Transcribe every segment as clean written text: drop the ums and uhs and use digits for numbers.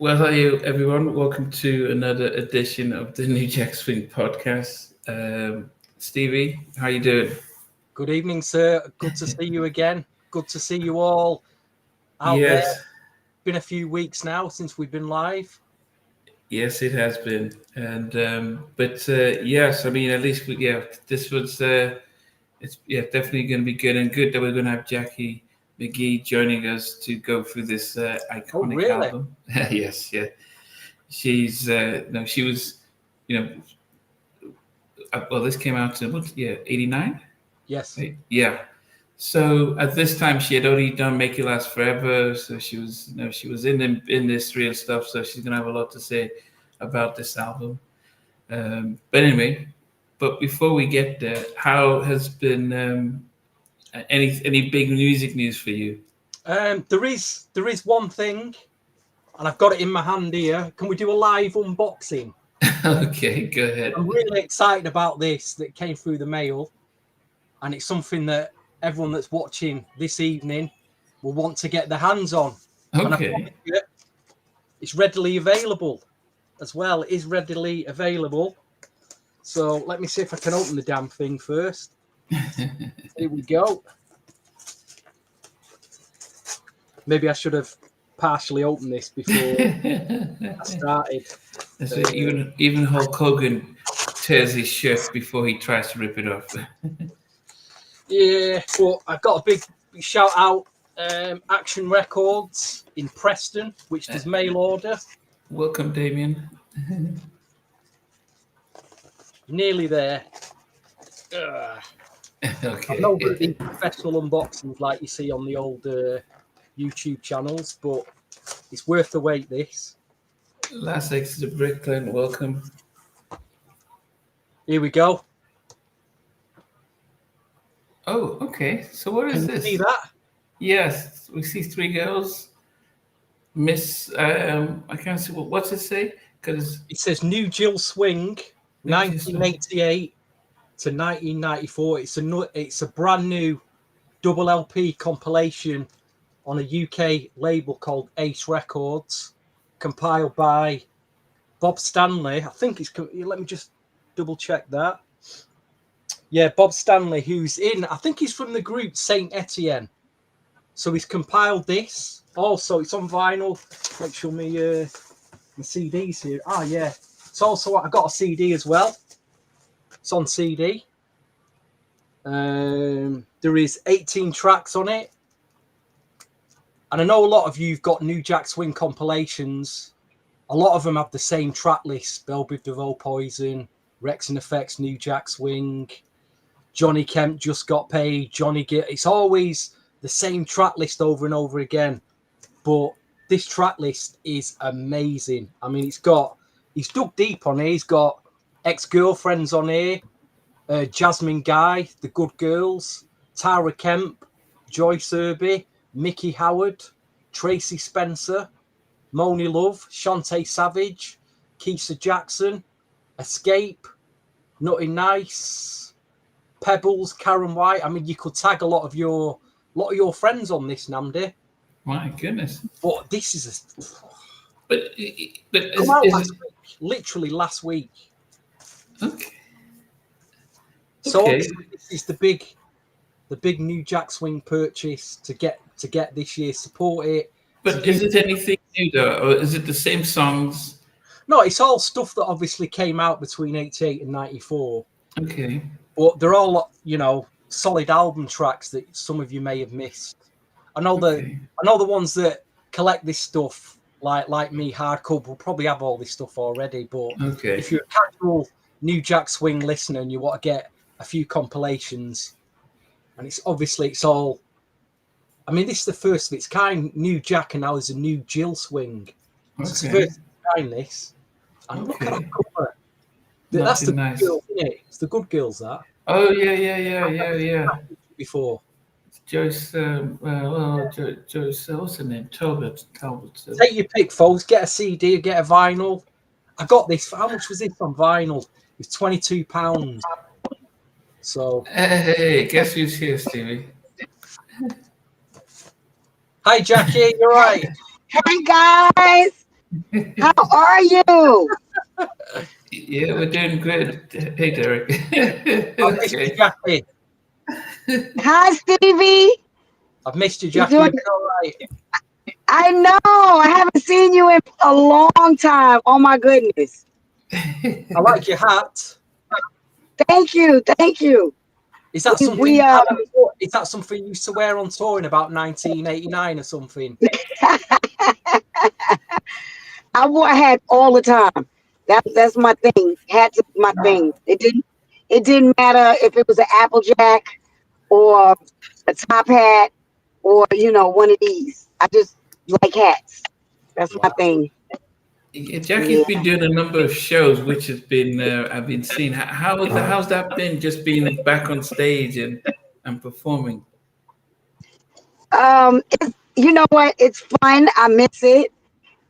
Well, hello everyone. Welcome to another edition of the New Jack Swing podcast. Stevie, how you doing? Good evening, sir. Good to see you again. Good to see you all out there. Yes, Been a few weeks now since we've been live. yes, it has been, but yes, I mean at least this was it's definitely going to be good and good that we're going to have Jackie McGee joining us to go through this iconic really? album. Yes, yeah, she's no, she was, you know, well, this came out in what, yeah, 89. Yes. Yeah. So at this time, she had only done "Make It Last Forever," so she was, she was in this real stuff. So she's gonna have a lot to say about this album. But anyway, but before we get there, how has been any big music news for you? There is one thing, and I've got it in my hand here. Can we do a live unboxing? Okay, go ahead. I'm really excited about this that came through the mail, and it's something that everyone that's watching this evening will want to get their hands on. And I promise Okay. you, it's readily available as well. It is readily available. So let me see if I can open the damn thing first. Here we go. Maybe I should have partially opened this before I started. So even Hulk Hogan tears his shirt before he tries to rip it off. Yeah, but I've got a big shout out. Action Records in Preston, which does mail order. Welcome, Damien. Nearly there. Okay. I'm not good at these professional unboxings like you see on the old YouTube channels, but it's worth the wait. This. Last Exit to Brooklyn, welcome. Here we go. Oh, okay. So what is Can you this? see that? Yes, we see three girls. Miss, I can't see what's it say because It says New Jill Swing, 1988 to 1994. It's a brand new double LP compilation on a UK label called Ace Records, compiled by Bob Stanley. I think it's. Let me just double check that. Yeah, Bob Stanley, who's in. I think he's from the group Saint Etienne. So he's compiled this. Also, it's on vinyl. Make sure my CDs here. Ah, yeah. It's also I got a CD as well. It's on CD. There is 18 tracks on it. And I know a lot of you've got New Jack Swing compilations. A lot of them have the same track list. Belle Biv DeVoe Poison, Rex and Effects, New Jack Swing, Johnny Kemp Just Got Paid, Johnny Gill. It's always the same track list over and over again. But this track list is amazing. I mean, he's dug deep on here. He's got Ex-Girlfriends on here, Jasmine Guy, The Good Girls, Tara Kemp, Joyce Irby, Mickey Howard, Tracy Spencer, Moni Love, Shantae Savage, Keisha Jackson, Escape, Nutty Nice, Pebbles, Karen White. I mean, you could tag a lot of your friends on this, Nnamdi. My goodness. But this is But come out last week, literally last week. Okay. So Okay. obviously this is the big New Jack Swing purchase to get this year. Support it. But is it anything new though, or is it the same songs? No, it's all stuff that obviously came out between 88 and 94. Okay. But they're all, solid album tracks that some of you may have missed. I know the ones that collect this stuff, like me, hardcore, will probably have all this stuff already. But if you're a casual New Jack Swing listener and you want to get a few compilations, and it's all. I mean, this is the first of its kind. New Jack, and now there's a New Jill Swing. So it's the first of its kind. This, and look at that cover. That's the nice. Good Girls, isn't it? It's the Good Girls, that. Oh yeah. Before Joyce, Joyce, what's her name? Talbot. Take your pick, folks. Get a CD, get a vinyl. I got this. How much was this on vinyl? It was £22. So, hey, guess who's here, Stevie? hi, Jackie. You're right. Hey guys. How are you? Yeah, we're doing good. Hey, Derek. I've missed you, Okay. Jackie. Hi, Stevie. I've missed you, You Jackie. doing? It's all right. I know. I haven't seen you in a long time. Oh my goodness. I like your hat. Thank you. Thank you. Is that We something? we Is that something you used to wear on tour in about 1989 or something? I wore hats all the time. That's my thing. Hats is my thing. It didn't matter if it was an Applejack or a top hat or one of these. I just like hats. That's my Wow. thing. Yeah, Jackie's Yeah. been doing a number of shows, which has been I've been seeing. How's that been? Just being back on stage and performing. You know what? It's fun. I miss it,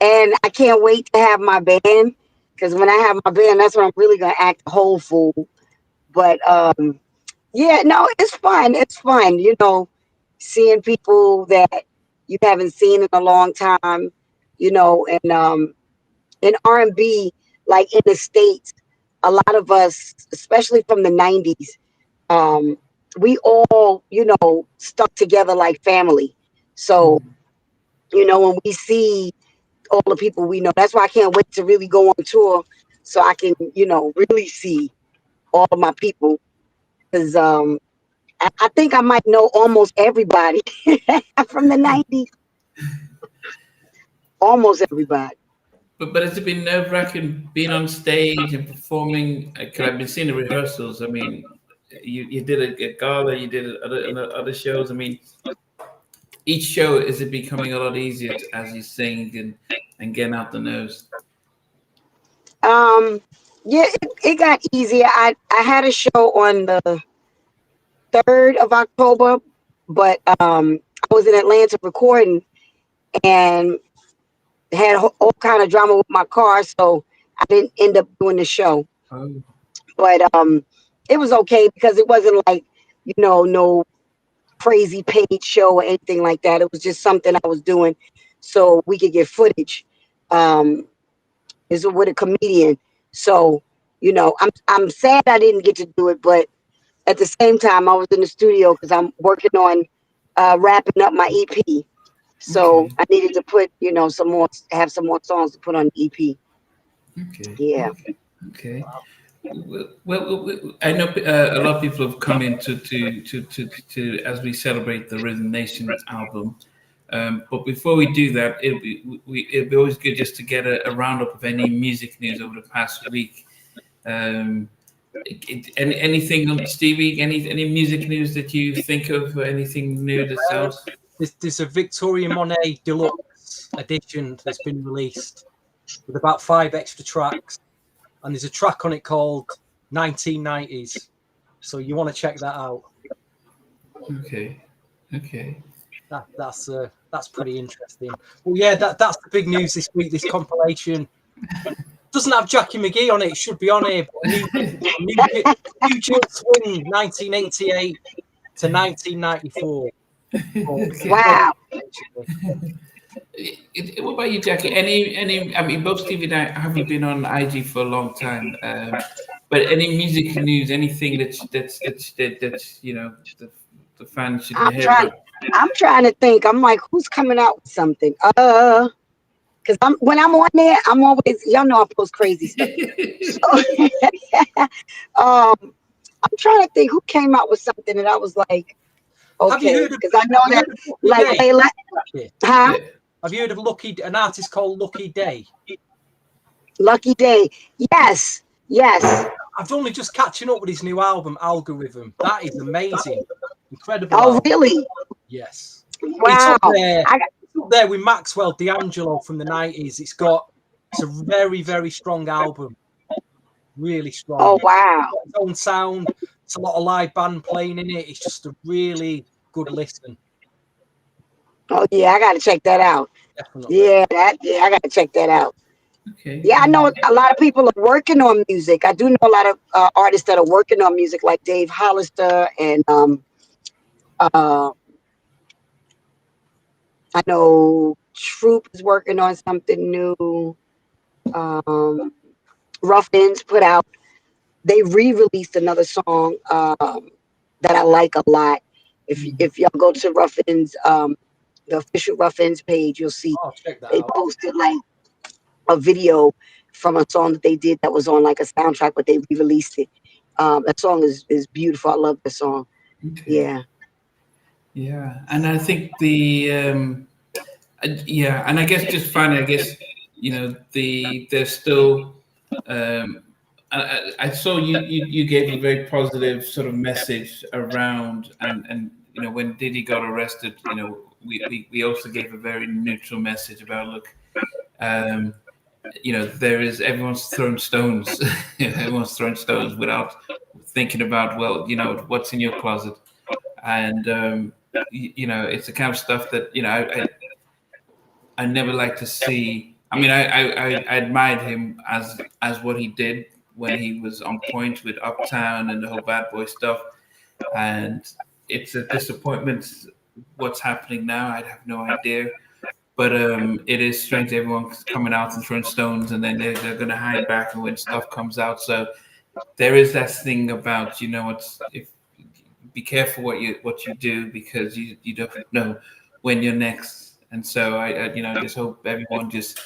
and I can't wait to have my band. Because when I have my band, that's when I'm really gonna act a whole fool. But yeah, no, it's fun. It's fun. Seeing people that you haven't seen in a long time. And in R&B, like in the States, a lot of us, especially from the '90s, um, we all stuck together like family. So Mhm. when we see all the people we know, that's why I can't wait to really go on tour so I can really see all of my people. Because I think I might know almost everybody from the '90s. Almost everybody. But has it been nerve wracking being on stage and performing? Because I've been seeing the rehearsals. I mean, you did a gala, you did other shows. I mean, each show is it becoming a lot easier as you sing and getting out the nerves. um yeah, it got easier. I had a show on the 3rd of October, but I was in Atlanta recording and had all kind of drama with my car, so I didn't end up doing the show. Oh, But it was okay because it wasn't like no crazy paid show or anything like that. It was just something I was doing so we could get footage. Um, is with a comedian, so I'm sad I didn't get to do it, but at the same time I was in the studio because I'm working on wrapping up my EP. So okay, I needed to put have some more songs to put on the EP. okay, Yeah. okay. I know a lot of people have come in to as we celebrate the Rhythm Nation album. But before we do that, it'd be always good just to get a roundup of any music news over the past week. Um, anything, Stevie? Any music news that you think of? Or anything new that's out? There's a Victoria Monet deluxe edition that's been released with about 5 extra tracks, and there's a track on it called 1990s. So you want to check that out. Okay, okay. That's pretty interesting. Well, yeah, that's the big news this week. This compilation doesn't have Jackie McGee on it. It should be on here. But new Jill Swing, 1988 to 1994. Okay. Wow. What about you, Jackie? Any? I mean, both Stevie and I haven't been on IG for a long time. But any music news? Anything that's the fans should I'm hear trying. about? I'm trying to think. I'm like, who's coming out with something? Because when I'm on there, I'm always y'all know I post crazy stuff. So, I'm trying to think who came out with something that I was like, Have you okay, heard of because I know Have you that heard of Lucky like Day? they like, huh? Yeah. Have you heard of an artist called Lucky Day? Lucky Day. Yes, yes. I've only just catching up with his new album, Algorithm. That is amazing. Incredible Oh, album. really? Yes. It's Wow. up there. I got, It's up there with Maxwell D'Angelo from the 90s. It's a very, very strong album. Really strong. oh, It's wow. got its own sound. It's a lot of live band playing in it. It's just a really good listen. Oh, yeah, I got to check that out. Definitely. Yeah, I got to check that out. Okay. Yeah, I know a lot of people are working on music. I do know a lot of artists that are working on music, like Dave Hollister, and uh, I know Troop is working on something new. Ruffins put out. They re-released another song that I like a lot. If y'all go to Ruffins, the official Ruffins page, you'll see I'll check that they out. posted like a video from a song that they did that was on like a soundtrack, but they re-released it. That song is beautiful. I love the song. Okay. Yeah. Yeah, and I think yeah, and I guess just finally, I guess there's still. I saw you gave a very positive sort of message around, and when Diddy got arrested, we also gave a very neutral message about look, there is everyone's throwing stones, everyone's throwing stones without thinking about what's in your closet, and it's the kind of stuff that I never like to see. I mean, I admired him as what he did when he was on point with Uptown and the whole Bad Boy stuff, and it's a disappointment what's happening now. I have no idea, but it is strange. Everyone's coming out and throwing stones, and then they're going to hide back, and when stuff comes out, so there is that thing about if be careful what you do because you don't know when you're next. And so I just hope everyone just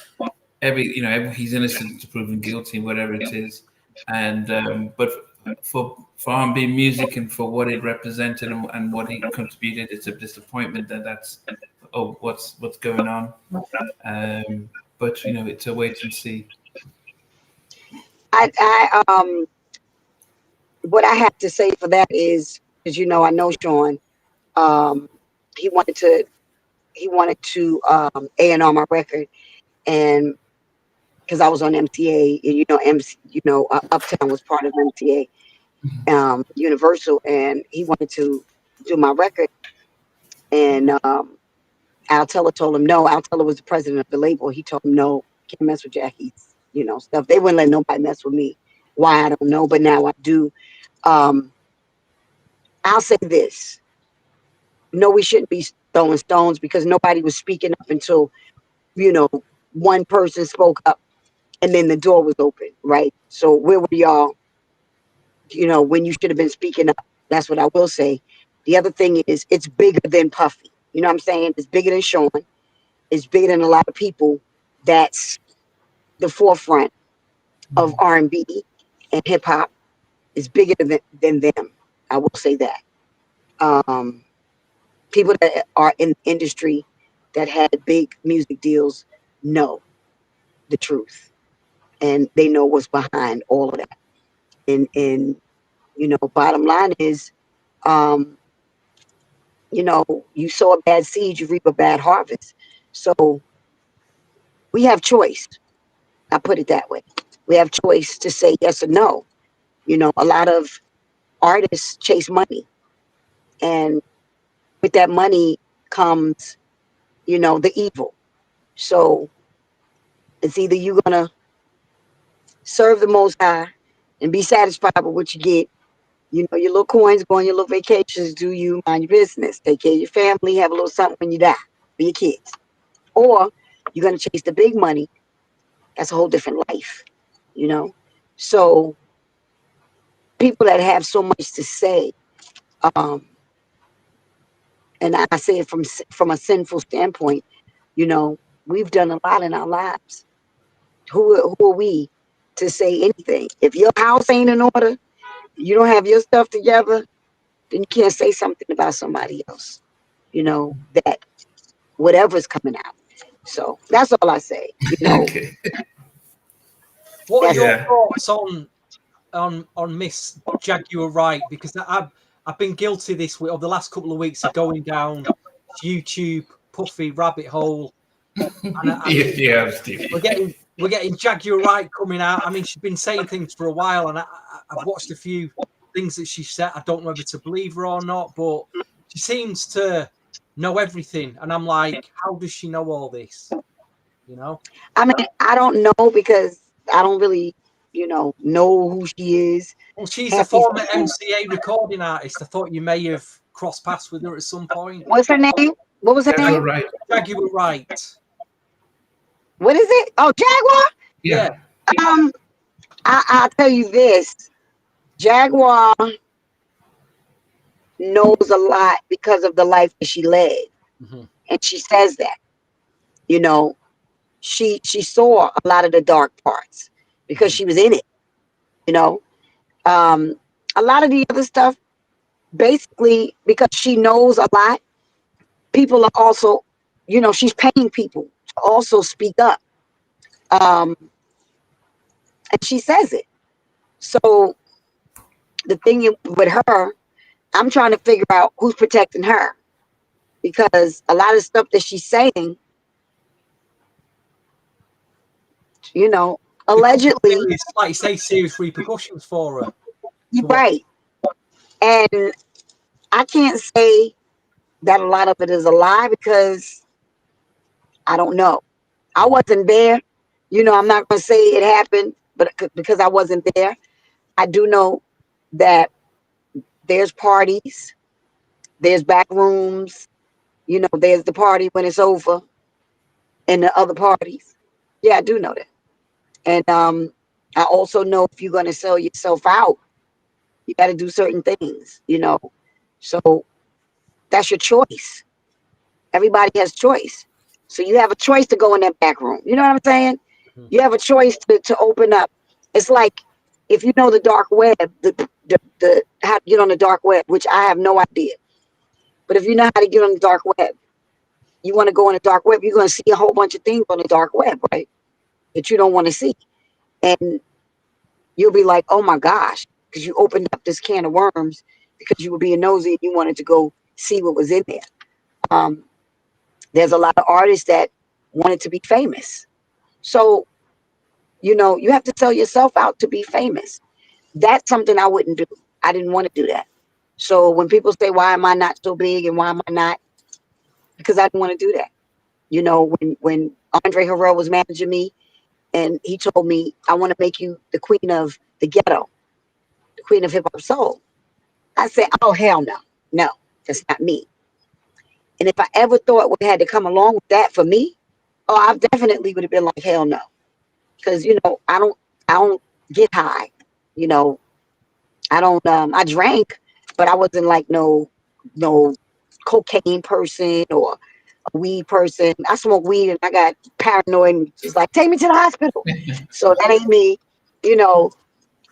he's innocent to proven guilty, whatever it is. And but for R&B music and for what it represented and what he contributed, it's a disappointment that's what's going on. But it's a wait and see. I what I have to say for that is because I know Sean. He wanted to A&R my record, and because I was on MTA, and Uptown was part of MTA, Universal, and he wanted to do my record, and Al Teller told him no. Al Teller was the president of the label. He told him no, can't mess with Jackie's, stuff. They wouldn't let nobody mess with me. Why, I don't know, but now I do. I'll say this. No, we shouldn't be throwing stones because nobody was speaking up until, one person spoke up and then the door was open, right? So where were y'all, when you should have been speaking up? That's what I will say. The other thing is it's bigger than Puffy. You know what I'm saying? It's bigger than Sean. It's bigger than a lot of people. That's the forefront of R&B and hip hop. Is bigger than them. I will say that. People that are in the industry that had big music deals know the truth, and they know what's behind all of that. And bottom line is, you sow a bad seed, you reap a bad harvest. So we have choice. I put it that way. We have choice to say yes or no. A lot of artists chase money, and with that money comes, the evil. So it's either you're gonna serve the Most High and be satisfied with what you get. Your little coins, go on your little vacations, do you, mind your business, take care of your family, have a little something when you die for your kids. Or you're gonna chase the big money. That's a whole different life, So people that have so much to say, and I say it from a sinful standpoint, we've done a lot in our lives. Who are we to say anything? If your house ain't in order, you don't have your stuff together, then you can't say something about somebody else, that whatever's coming out. So that's all I say, Okay. What are your Yeah. thoughts on Miss Jaguar Wright? Because I've been guilty this week, or the last couple of weeks, of going down YouTube Puffy rabbit hole. And Yeah, Steve. we're getting Jaguar Wright coming out. I mean, she's been saying things for a while, and I've watched a few things that she said. I don't know whether to believe her or not, but she seems to know everything. And I'm like, how does she know all this? I mean, I don't know because I don't really, know who she is. Well, she's a former MCA recording artist. I thought you may have crossed paths with her at some point. What's her name? What was her name? Right. Jaguar Wright. What is it? Oh, Jaguar. Yeah. I'll tell you this. Jaguar knows a lot because of the life that she led, and she says that. You know, she saw a lot of the dark parts because she was in it. You know, a lot of the other stuff, basically, because she knows a lot. People are also, you know, she's paying people to also speak up, and she says it. So the thing with her, I'm trying to figure out who's protecting her because a lot of stuff that she's saying, you know, allegedly, It's like you say, serious repercussions for her. you're right. And I can't say that a lot of it is a lie because I don't know. I wasn't there. You know, I'm not going to say it happened, but because I wasn't there, I do know that there's parties, there's back rooms, you know, there's the party when it's over and the other parties. Yeah, I do know that. And I also know if you're going to sell yourself out, you got to do certain things, you know. So that's your choice. Everybody has choice. So you have a choice to go in that back room. You know what I'm saying? You have a choice to open up. It's like if you know the dark web, the how to get on the dark web, which I have no idea. But if you know how to get on the dark web, you want to go on the dark web, you're going to see a whole bunch of things on the dark web, right? That you don't want to see. And you'll be like, oh my gosh, because you opened up this can of worms because you were being nosy and you wanted to go see what was in there. There's a lot of artists that wanted to be famous. So, you know, you have to sell yourself out to be famous. That's something I wouldn't do. I didn't want to do that. So when people say, why am I not so big and why am I not? Because I didn't want to do that. You know, when Andre Harrell was managing me and he told me, I want to make you the queen of the ghetto, the queen of hip hop soul. I said, oh, hell no. No, that's not me. And if I ever thought what had to come along with that for me, oh, I definitely would have been like, hell no. Because, you know, I don't get high. You know, I drank, but I wasn't like no cocaine person or a weed person. I smoke weed and I got paranoid and just like, take me to the hospital. So that ain't me. You know,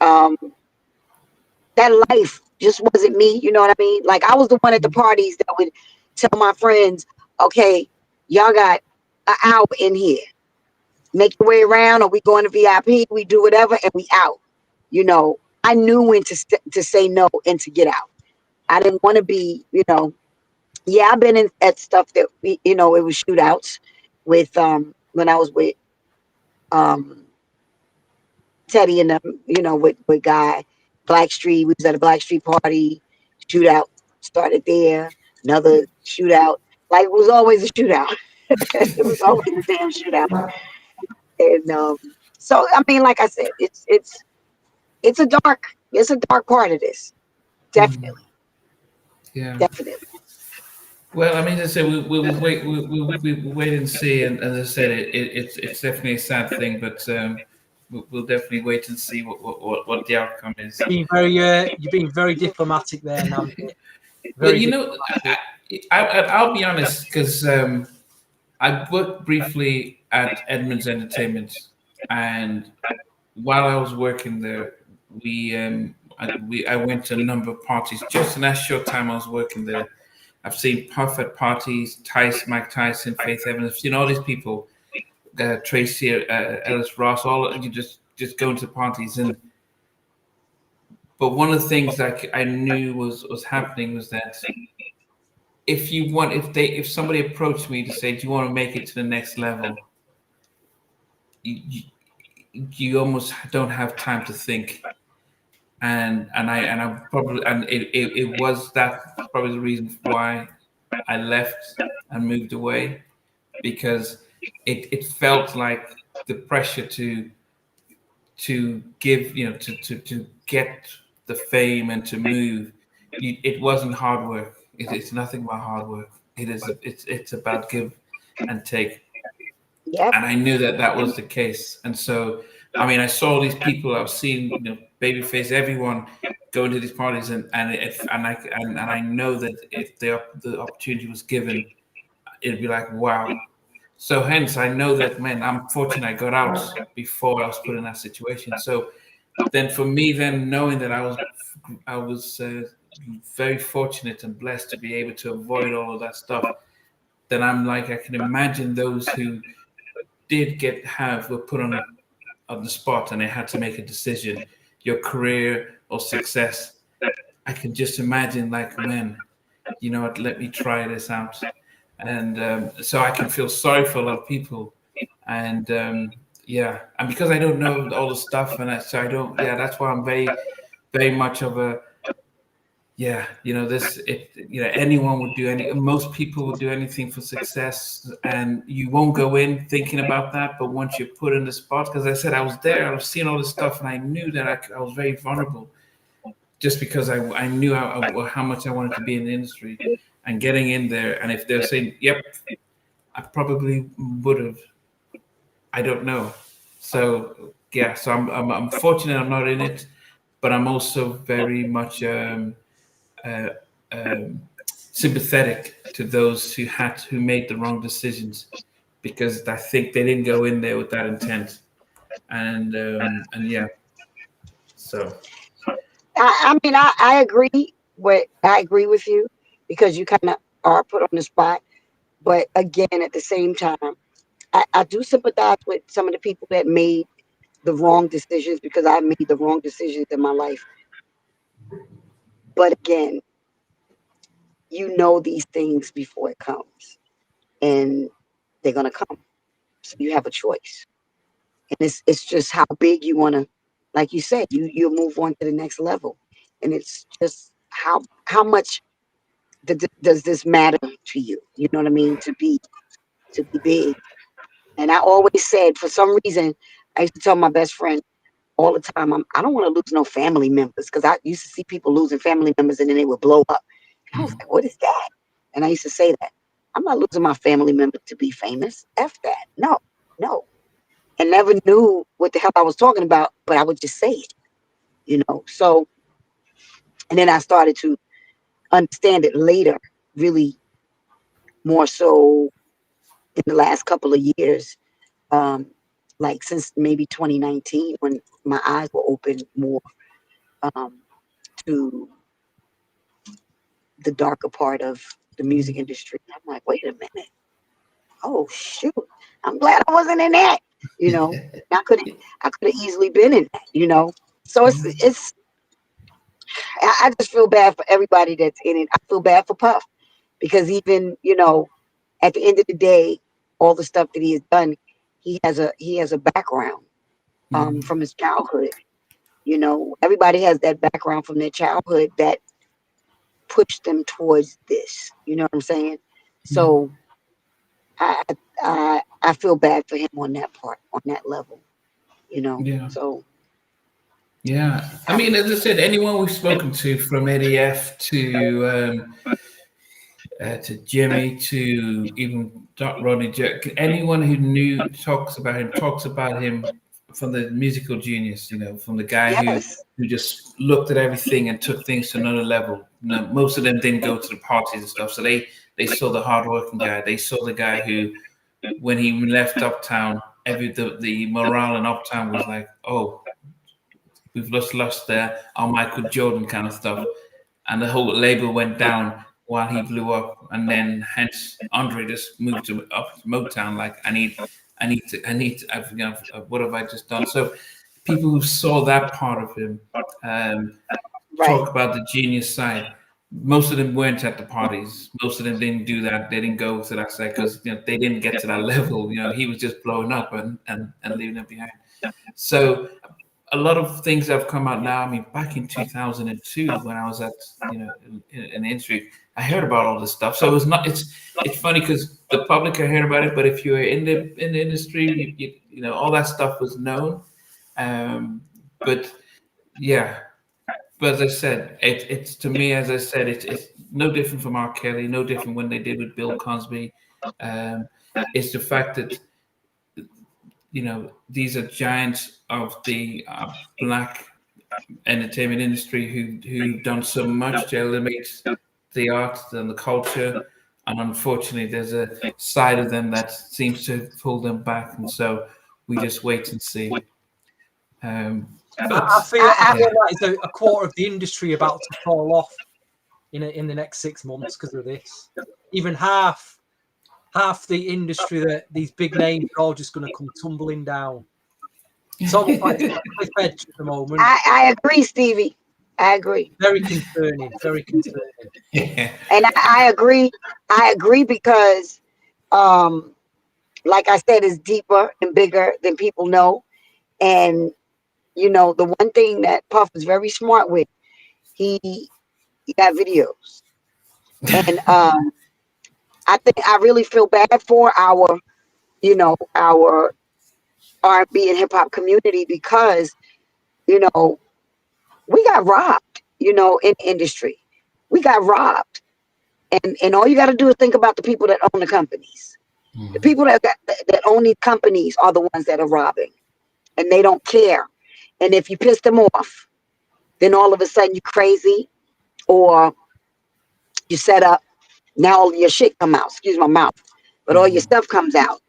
that life just wasn't me. You know what I mean? Like I was the one at the parties that would tell my friends, okay, y'all got an hour in here. Make your way around or we go into VIP, we do whatever and we out. You know, I knew when to say no and to get out. I didn't want to be, you know, yeah, I've been in at stuff that you know, it was shootouts with when I was with Teddy and them, you know, with Guy Blackstreet. We was at a Blackstreet party, shootout started there, another shootout. Like it was always a shootout. It was always a damn shootout. And so I mean, like I said, it's a dark part of this. Definitely. Yeah. Definitely. Well, I mean, as I said, we'll wait, we'll wait and see. And as I said, it's definitely a sad thing, but we'll definitely wait and see what the outcome is. You've been very diplomatic there, Nnamdi. Well, you know, I'll be honest because I worked briefly at Edmunds Entertainment, and while I was working there, I went to a number of parties. Just in that short time I was working there, I've seen Puff at parties, Mike Tyson, Faith Evans. I've seen all these people, Tracy Ellis Ross. All you just going to parties, but one of the things that I knew was happening was that if somebody approached me to say, "Do you want to make it to the next level?" You almost don't have time to think. And I probably it was that probably the reason why I left and moved away, because it felt like the pressure to give, you know, to get the fame and to move. It wasn't hard work. It's nothing but hard work. It's about give and take. Yep. And I knew that that was the case. And so, I mean, I saw these people. I've seen, you know, Babyface, everyone going to these parties, and I know that if the opportunity was given, it'd be like, wow. So hence, I know that, man, I'm fortunate I got out before I was put in that situation. So then, for me, then knowing that I was very fortunate and blessed to be able to avoid all of that stuff. Then I'm like, I can imagine those who were put on the spot and they had to make a decision, your career or success. I can just imagine, like, man, you know what, let me try this out. And so I can feel sorry for a lot of people. And yeah, and because I don't know all the stuff, and so I don't, yeah, that's why I'm very, very much of a, yeah, you know, anyone would do most people would do anything for success, and you won't go in thinking about that. But once you're put in the spot, because I said I was there, I was seeing all this stuff, and I knew that I was very vulnerable, just because I knew how much I wanted to be in the industry, and getting in there. And if they're saying, "Yep," I probably would have. I don't know. So yeah, so I'm fortunate I'm not in it, but I'm also very much uh, sympathetic to those who made the wrong decisions, because I think they didn't go in there with that intent, and yeah, so I mean, I agree with you because you kind of are put on the spot. But again, at the same time, I do sympathize with some of the people that made the wrong decisions because I made the wrong decisions in my life. But again, you know these things before it comes, and they're gonna come. So you have a choice, and it's just how big you wanna, like you said, you'll move on to the next level, and it's just how much does this matter to you? You know what I mean? To be big. And I always said, for some reason, I used to tell my best friend all the time, I don't want to lose no family members because I used to see people losing family members and then they would blow up. And I was like, what is that? And I used to say that I'm not losing my family member to be famous. F that. No, no. And never knew what the hell I was talking about, but I would just say it, you know. So, and then I started to understand it later, really more so in the last couple of years, um, like since maybe 2019, when my eyes were open more um, to the darker part of the music industry. I'm like, wait a minute. Oh shoot! I'm glad I wasn't in that. You know, I could have easily been in that. You know, so it's. I just feel bad for everybody that's in it. I feel bad for Puff because even at the end of the day, all the stuff that he has done, he has a background from his childhood. You know, everybody has that background from their childhood that pushed them towards this. You know what I'm saying? So I I feel bad for him on that part, on that level. You know. yeah. So Yeah, I mean, as I said, anyone we've spoken to, from Eddie F to Jimmy to even Rodney Jerk, anyone who talks about him from the musical genius, you know, from the guy yes, who just looked at everything and took things to another level. You know, most of them didn't go to the parties and stuff, so they saw the hardworking guy. They saw the guy who, when he left Uptown, the morale in Uptown was like, oh, we've lost there, our Michael Jordan kind of stuff, and the whole label went down while he blew up, and then hence Andre just moved up to Motown. Like, what have I just done? So people who saw that part of him right. talk about the genius side. Most of them weren't at the parties. Most of them didn't do that. They didn't go to that side because they didn't get to that level. You know, he was just blowing up and leaving them behind. So a lot of things have come out now. I mean, back in 2002, when I was at in the industry, I heard about all this stuff. So it's funny because the public heard about it, but if you were in the industry, all that stuff was known. But yeah, but as I said, it's to me, as I said, it's no different from R. Kelly, no different when they did with Bill Cosby. It's the fact that these are giants of the black entertainment industry who've done so much to elevate the art and the culture, and unfortunately there's a side of them that seems to pull them back, and so we just wait and see. I feel like it's a quarter of the industry about to fall off in the next 6 months because of this. Even half the industry, that these big names are all just going to come tumbling down. It's almost like a cliff edge at the moment. I agree, Stevie. I agree. Very concerning. Very concerning. Yeah. And I agree. I agree because, like I said, it's deeper and bigger than people know. And the one thing that Puff is very smart with, he got videos, and I think I really feel bad for our R&B and hip hop community because we got robbed. In the industry, we got robbed, and all you got to do is think about the people that own the companies. Mm-hmm. The people that own these companies are the ones that are robbing, and they don't care. And if you piss them off, then all of a sudden you're crazy, or you set up. Now all your shit come out. Excuse my mouth, but all your stuff comes out.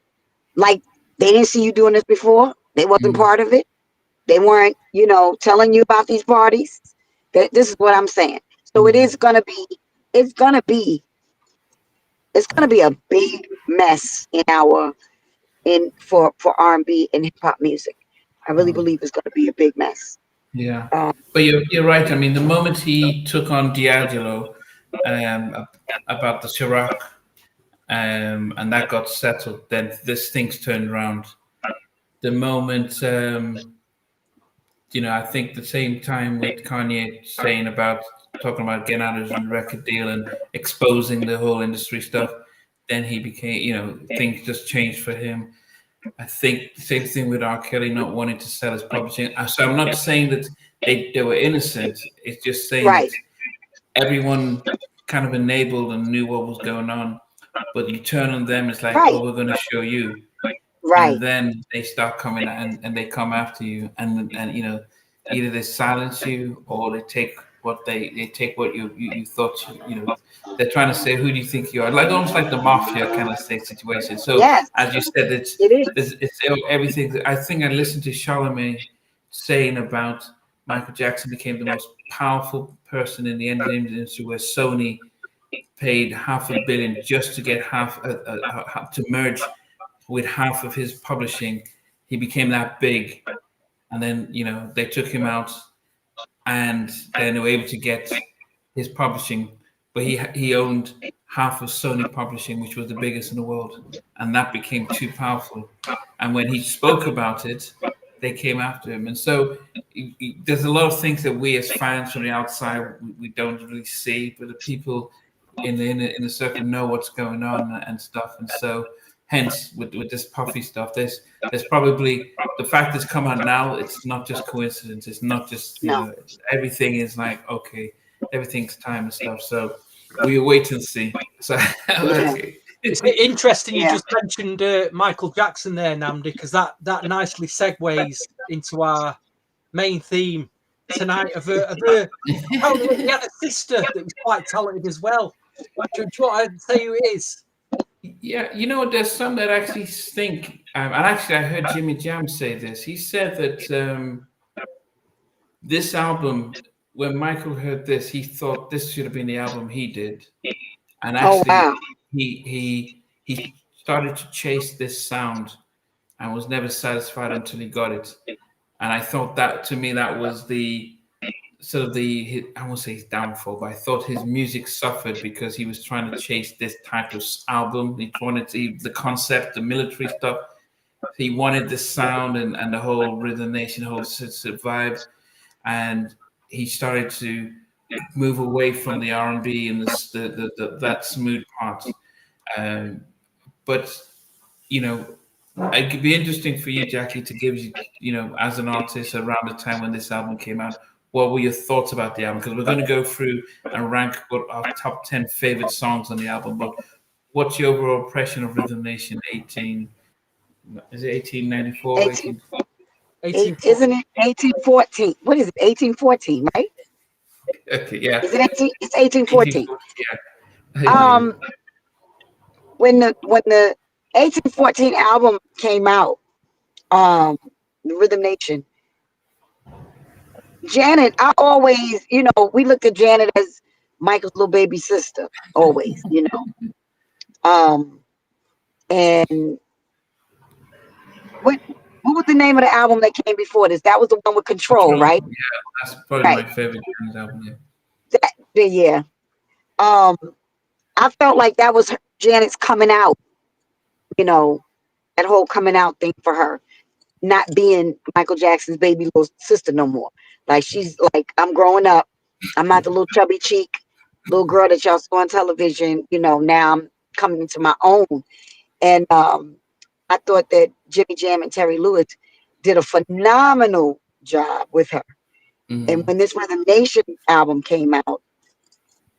Like they didn't see you doing this before. They wasn't part of it. They weren't, telling you about these parties. This is what I'm saying. So it's gonna be a big mess for R&B and hip hop music. I really believe it's gonna be a big mess. Yeah, but you're right. I mean, the moment he took on D'Angelo about the Ciroc, and that got settled, then things turned around. The moment, I think the same time with Kanye talking about getting out of his record deal and exposing the whole industry stuff, then he became, things just changed for him. I think the same thing with R. Kelly not wanting to sell his publishing. So I'm not saying that they were innocent. It's just saying that everyone kind of enabled and knew what was going on. But you turn on them, it's like, oh, we're going to show you. Right. And then they start coming and they come after you. And either they silence you or they take what you thought, they're trying to say, who do you think you are? Like almost like the mafia kind of situation. So as you said, it's everything. I think I listened to Charlemagne saying about Michael Jackson became the most powerful person in the entertainment industry, where Sony paid $500 million just to get to merge with half of his publishing. He became that big, and then they took him out, and then they were able to get his publishing, but he owned half of Sony Publishing, which was the biggest in the world, and that became too powerful. And when he spoke about it, they came after him. And so there's a lot of things that we as fans from the outside we don't really see, but the people in the circle know what's going on and stuff. And so hence with this Puffy stuff, there's probably the fact it's come out now, it's not just coincidence. It's not just everything is like, okay, everything's time and stuff. So we wait and see. So it's interesting you just mentioned Michael Jackson there, Nnamdi, because that nicely segues into our main theme tonight of he had a sister that was quite talented as well. Do you want to say who it is? Yeah, there's some that actually think, and actually I heard Jimmy Jam say this. He said that this album, when Michael heard this, he thought this should have been the album he did. And actually he started to chase this sound and was never satisfied until he got it. And I thought that, to me, that was I won't say his downfall, but I thought his music suffered because he was trying to chase this type of album. He wanted the concept, the military stuff. He wanted the sound and the whole Rhythm Nation, whole vibe. And he started to move away from the R&B and that smooth part. But it could be interesting for you, Jackie, to give you, as an artist around the time when this album came out, what were your thoughts about the album? Because we're going to go through and rank what our top 10 favorite songs on the album. But what's your overall impression of Rhythm Nation 18? Is it 1894? 18, 1840. isn't it 1814? What is it? 1814, right? Okay, yeah. Is it 18? It's 1814. 1840, yeah. When the 1814 album came out, the Rhythm Nation, Janet, I always, we looked at Janet as Michael's little baby sister, always, and what was the name of the album that came before this? That was the one with Control, right? Yeah, that's probably Right. my favorite Janet album. Yeah. Yeah. I felt like that was Janet's coming out, that whole coming out thing for her, not being Michael Jackson's baby little sister no more. Like, she's like, I'm growing up. I'm not the little chubby cheek little girl that y'all saw on television. Now I'm coming into my own. And I thought that Jimmy Jam and Terry Lewis did a phenomenal job with her. Mm-hmm. And when this Rhythm Nation album came out,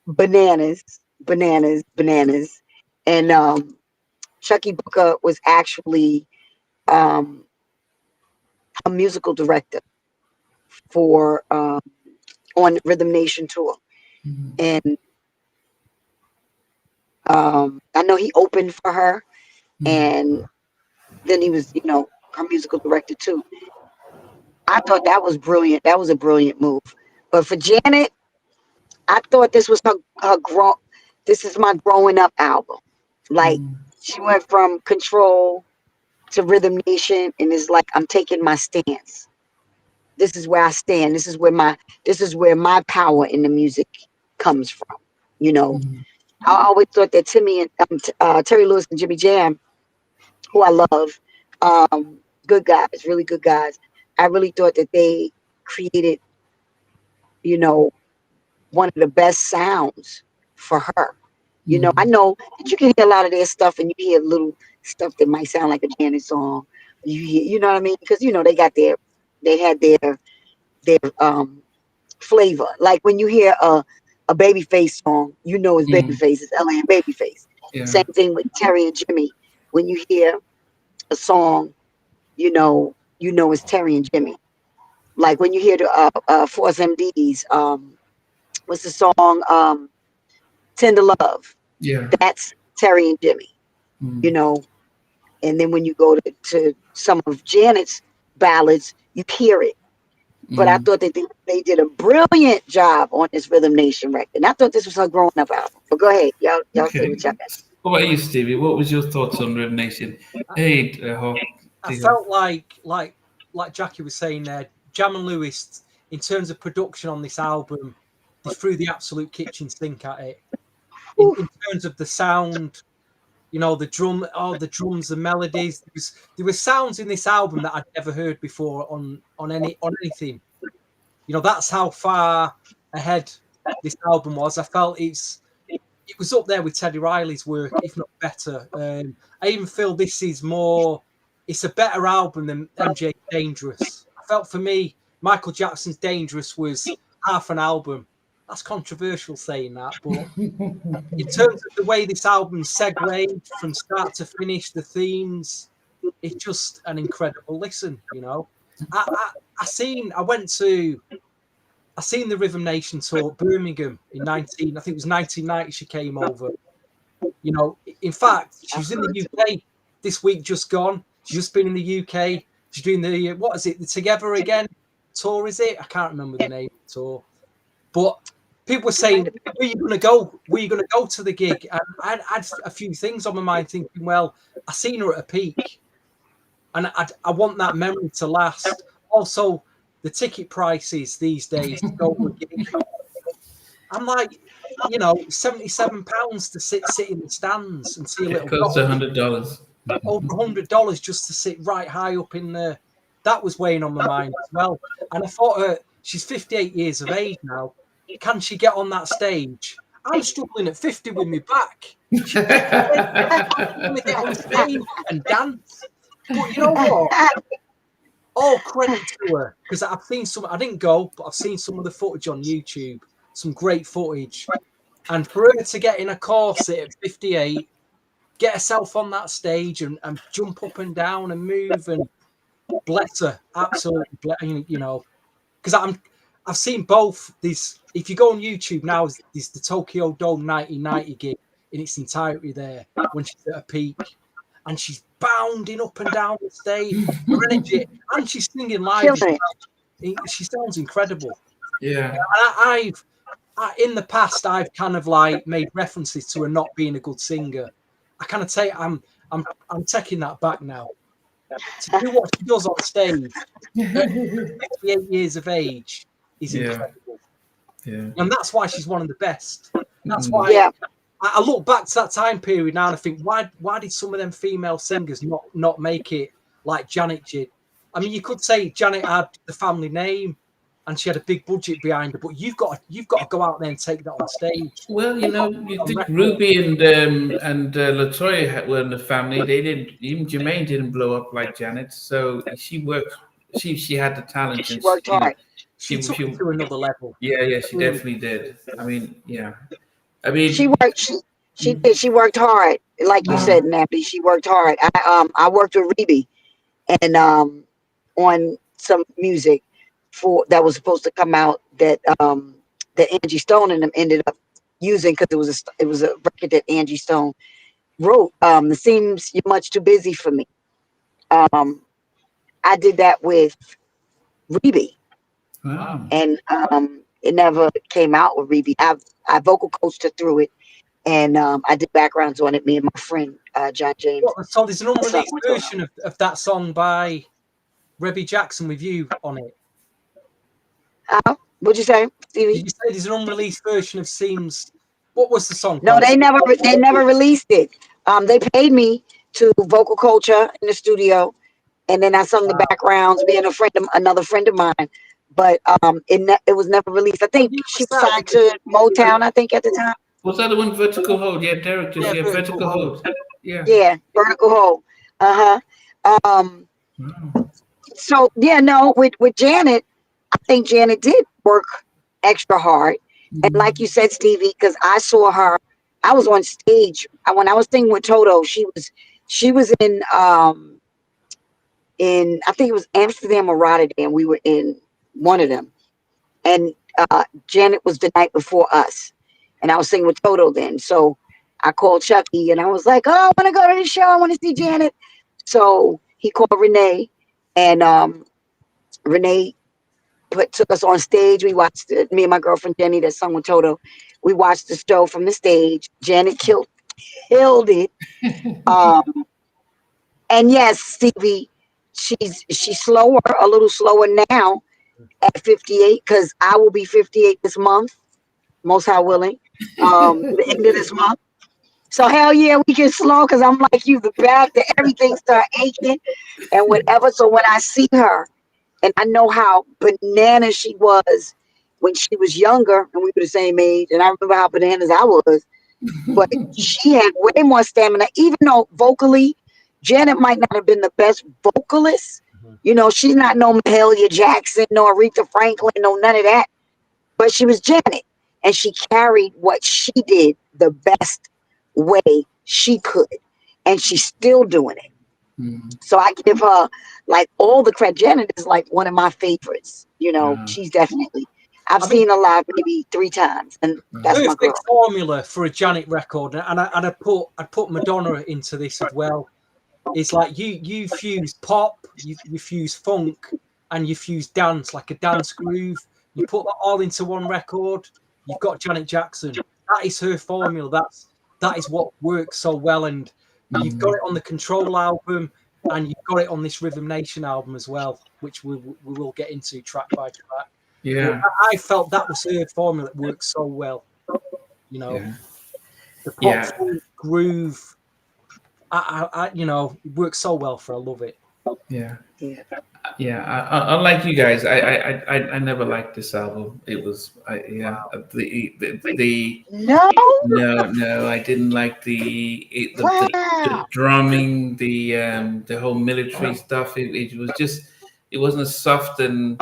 bananas. And Chucky Booker was actually a musical director for on the Rhythm Nation tour. Mm-hmm. And I know he opened for her, and then he was, her musical director too. I thought that was brilliant. That was a brilliant move. But for Janet, I thought this was this is my growing up album. Like, she went from Control to Rhythm Nation, and it's like, I'm taking my stance. This is where I stand. This is where my power in the music comes from. I always thought that Timmy and Terry Lewis and Jimmy Jam, who I love, good guys, really good guys. I really thought that they created, one of the best sounds for her. I know that you can hear a lot of their stuff, and you hear little stuff that might sound like a Janet song. You know what I mean? Because they had their flavor. Like, when you hear a Babyface song, it's Babyface, it's LA and Babyface. Yeah. Same thing with Terry and Jimmy. When you hear a song, it's Terry and Jimmy. Like, when you hear the Force MDs, what's the song? Tender Love. Yeah. That's Terry and Jimmy. And then when you go to some of Janet's ballads, you hear it. But I thought that they did a brilliant job on this Rhythm Nation record. And I thought this was her growing up album. But go ahead, y'all Okay. say what y'all got. What about you, Stevie? What was your thoughts on Rhythm Nation? Hey, I felt like Jackie was saying there, Jam and Lewis, in terms of production on this album, they threw the absolute kitchen sink at it. In terms of the sound, the drums, the melodies. There were sounds in this album that I'd never heard before on anything. That's how far ahead this album was. I felt it was up there with Teddy Riley's work, if not better. I even feel this is it's a better album than MJ Dangerous. I felt, for me, Michael Jackson's Dangerous was half an album. That's controversial saying that, but in terms of the way this album segued from start to finish, the themes, it's just an incredible listen. I seen the Rhythm Nation tour at Birmingham in I think it was 1990. She came over. In fact, she was in the UK this week, just gone. She's just been in the UK. She's doing the the Together Again tour, is it? I can't remember the name of the tour, but people were saying, where are you going to go? Where are you going to go to the gig? And I had a few things on my mind thinking, well, I seen her at a peak, and I want that memory to last. Also, the ticket prices these days to go to a gig, I'm like, £77 to sit in the stands and see a little. It costs $100. Over $100 just to sit right high up in there. That was weighing on my mind as well. And I thought, she's 58 years of age now. Can she get on that stage? I'm struggling at 50 with my back. She can get on stage and dance. But you know what? All credit to her, because I've seen some. I didn't go, but I've seen some of the footage on YouTube. Some great footage, and for her to get in a corset at 58 get herself on that stage and jump up and down and move, and bless her, absolutely, you know, because I've seen both these. If you go on YouTube now, there's the Tokyo Dome 1990 gig in its entirety there when she's at her peak, and she's bounding up and down the stage, her energy, and she's singing live. She sounds incredible. Yeah. And in the past, I've kind of like made references to her not being a good singer. I kind of take I'm taking that back now. To do what she does on stage, at 58 years of age, is incredible. Yeah. And that's why she's one of the best. That's why I look back to that time period now and I think, why did some of them female singers not make it like Janet did? I mean, you could say Janet had the family name and she had a big budget behind her, but you've got to go out there and take that on stage. Well, you know, you think Ruby and Latoya were in the family. They didn't. Even Jermaine didn't blow up like Janet. So she worked. She had the talent. She worked hard. She took it to another level. Yeah, she definitely did. I mean, she worked. She did. She worked hard, like you said, Nnamdi. She worked hard. I worked with Ruby, and on some music that was supposed to come out that Angie Stone and them ended up using because it was a record that Angie Stone wrote. It seems you're much too busy for me. I did that with Ruby. wow. And it never came out with Ruby. I vocal coached her through it, and I did backgrounds on it. Me and my friend John James. So there's an unreleased version of that song by Rebby Jackson with you on it. What'd you say, Stevie? Did you say there's an unreleased version of Seems? What was the song? No, they never released it. They paid me to vocal coach her in the studio, and then I sung the backgrounds, being another friend of mine. But it was never released. I think she was signed to Motown. I think at the time. Was that the one, Vertical Hold? Yeah, Derek just Vertical Hold. Yeah, Vertical Hold. So with Janet, I think Janet did work extra hard. And like you said, Stevie, because I saw her, I was on stage when I was singing with Toto. She was in I think it was Amsterdam or Rotterdam. We were in one of them, and Janet was the night before us, and I was singing with Toto then. So I called Chucky and I was like, "Oh, I want to go to the show. I want to see Janet." So he called Renee, and Renee took us on stage. We watched it. Me and my girlfriend Jenny that sung with Toto. We watched the show from the stage. Janet killed it. And yes, Stevie, she's slower, a little slower now at 58, because I will be 58 this month, most high willing, the end of this month. So hell yeah, we get slow, because I'm like you, the back, everything start aching and whatever. So when I see her, and I know how bananas she was when she was younger, and we were the same age, and I remember how bananas I was, but she had way more stamina, even though vocally, Janet might not have been the best vocalist. You know, she's not no Mahalia Jackson, no Aretha Franklin, no none of that. But she was Janet, and she carried what she did the best way she could, and she's still doing it. So I give her like all the credit. Janet is like one of my favorites. You know, she's definitely. I've seen her live maybe 3 times, and that's my girl. Formula for a Janet record, and I'd put Madonna into this as well. It's like you fuse pop, you fuse funk, and you fuse dance, like a dance groove. You put that all into one record. You've got Janet Jackson. That is her formula. That is what works so well, and you've got it on the Control album, and you've got it on this Rhythm Nation album as well, which we will get into track by track. Yeah, but I felt that was her formula that worked so well. You know, the pop groove. I it works so well for. I love it. Yeah. Unlike you guys, I never liked this album. It was no, I didn't like the drumming, the whole military stuff. It was just, it wasn't soft and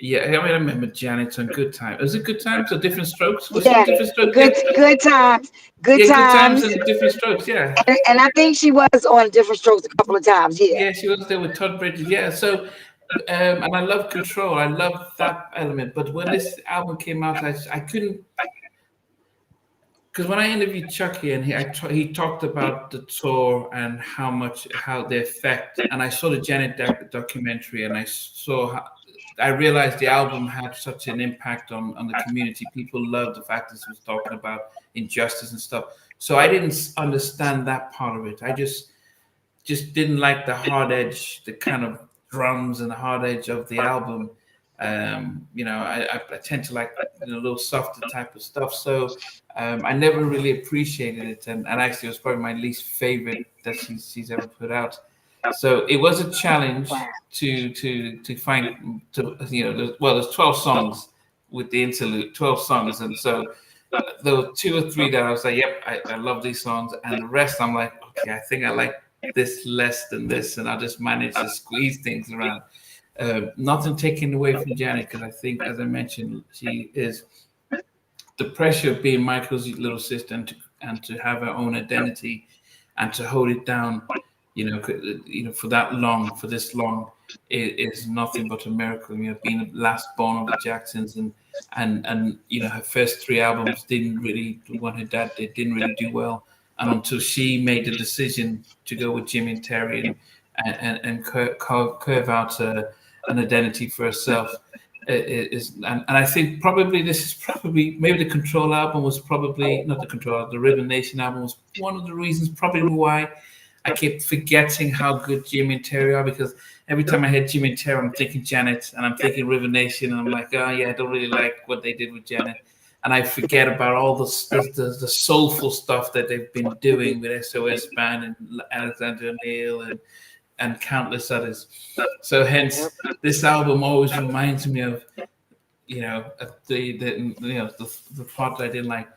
Yeah, I mean, I remember Janet on Good Times. Was it Good Times or Different Strokes? Was Yeah, it Different Strokes? good times, good Yeah, Good Times times. and Different Strokes. Yeah, And I think she was on Different Strokes a couple of times. Yeah. yeah, she was there with Todd Bridges. Yeah, so and I love Control. I love that element. But when this album came out, I couldn't, because when I interviewed Chucky and he talked about the tour and how the effect, and I saw the Janet documentary, and I realized the album had such an impact on the community. People loved the fact that it was talking about injustice and stuff. So I didn't understand that part of it. I just didn't like the hard edge, the kind of drums and the hard edge of the album. I tend to like a little softer type of stuff. So I never really appreciated it, and actually it was probably my least favorite that she's ever put out. So it was a challenge to find there's 12 songs with the interlude, 12 songs, and so there were 2 or 3 that I was like, yep, I love these songs, and the rest I'm like, okay, I think I like this less than this, and I just managed to squeeze things around. Nothing taken away from Janet, because I think, as I mentioned, she is the pressure of being Michael's little sister and to have her own identity and to hold it down, for this long, is nothing but a miracle. Being the last born of the Jacksons, and her first 3 albums when her dad didn't really do well, and until she made the decision to go with Jimmy and Terry and curve out an identity for herself. And I think probably maybe the Control album was probably not the Control, the Rhythm Nation album was one of the reasons probably why I kept forgetting how good Jimmy and Terry are, because every time I hear Jimmy and Terry, I'm thinking Janet, and I'm thinking Rhythm Nation, and I'm like, oh yeah, I don't really like what they did with Janet. And I forget about all the soulful stuff that they've been doing with SOS Band and Alexander O'Neill and countless others. So hence, this album always reminds me of, the part that I didn't like.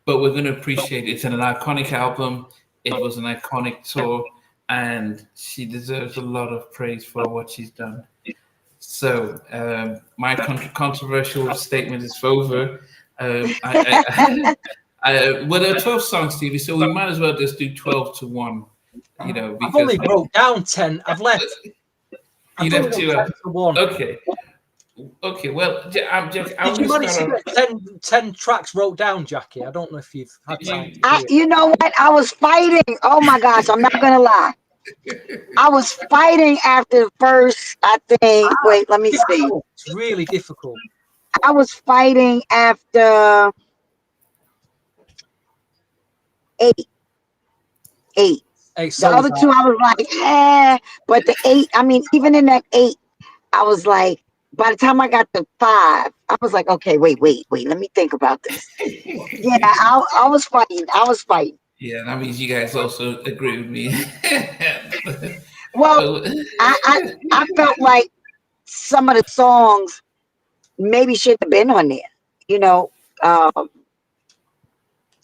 But we're going to appreciate it. It's an iconic album. It was an iconic tour, and she deserves a lot of praise for what she's done. So my controversial statement is over. There are 12 songs, Stevie, so we might as well just do 12 to 1. Because I've only wrote down 10. I've left. You left 2 10 to 1. Okay. Well, Did you manage to get 10 tracks wrote down, Jackie? I don't know if you've had time. You know what? I was fighting. Oh my gosh, I'm not gonna lie. I was fighting after the first. I think. Wait, let me see. It's really difficult. I was fighting after 8. The other 2, I was like, but the 8. I mean, even in that 8, I was like, by the time I got to 5, I was like, okay, wait. Let me think about this. Yeah, I was fighting. Yeah, that means you guys also agree with me. Well, I felt like some of the songs maybe shouldn't have been on there.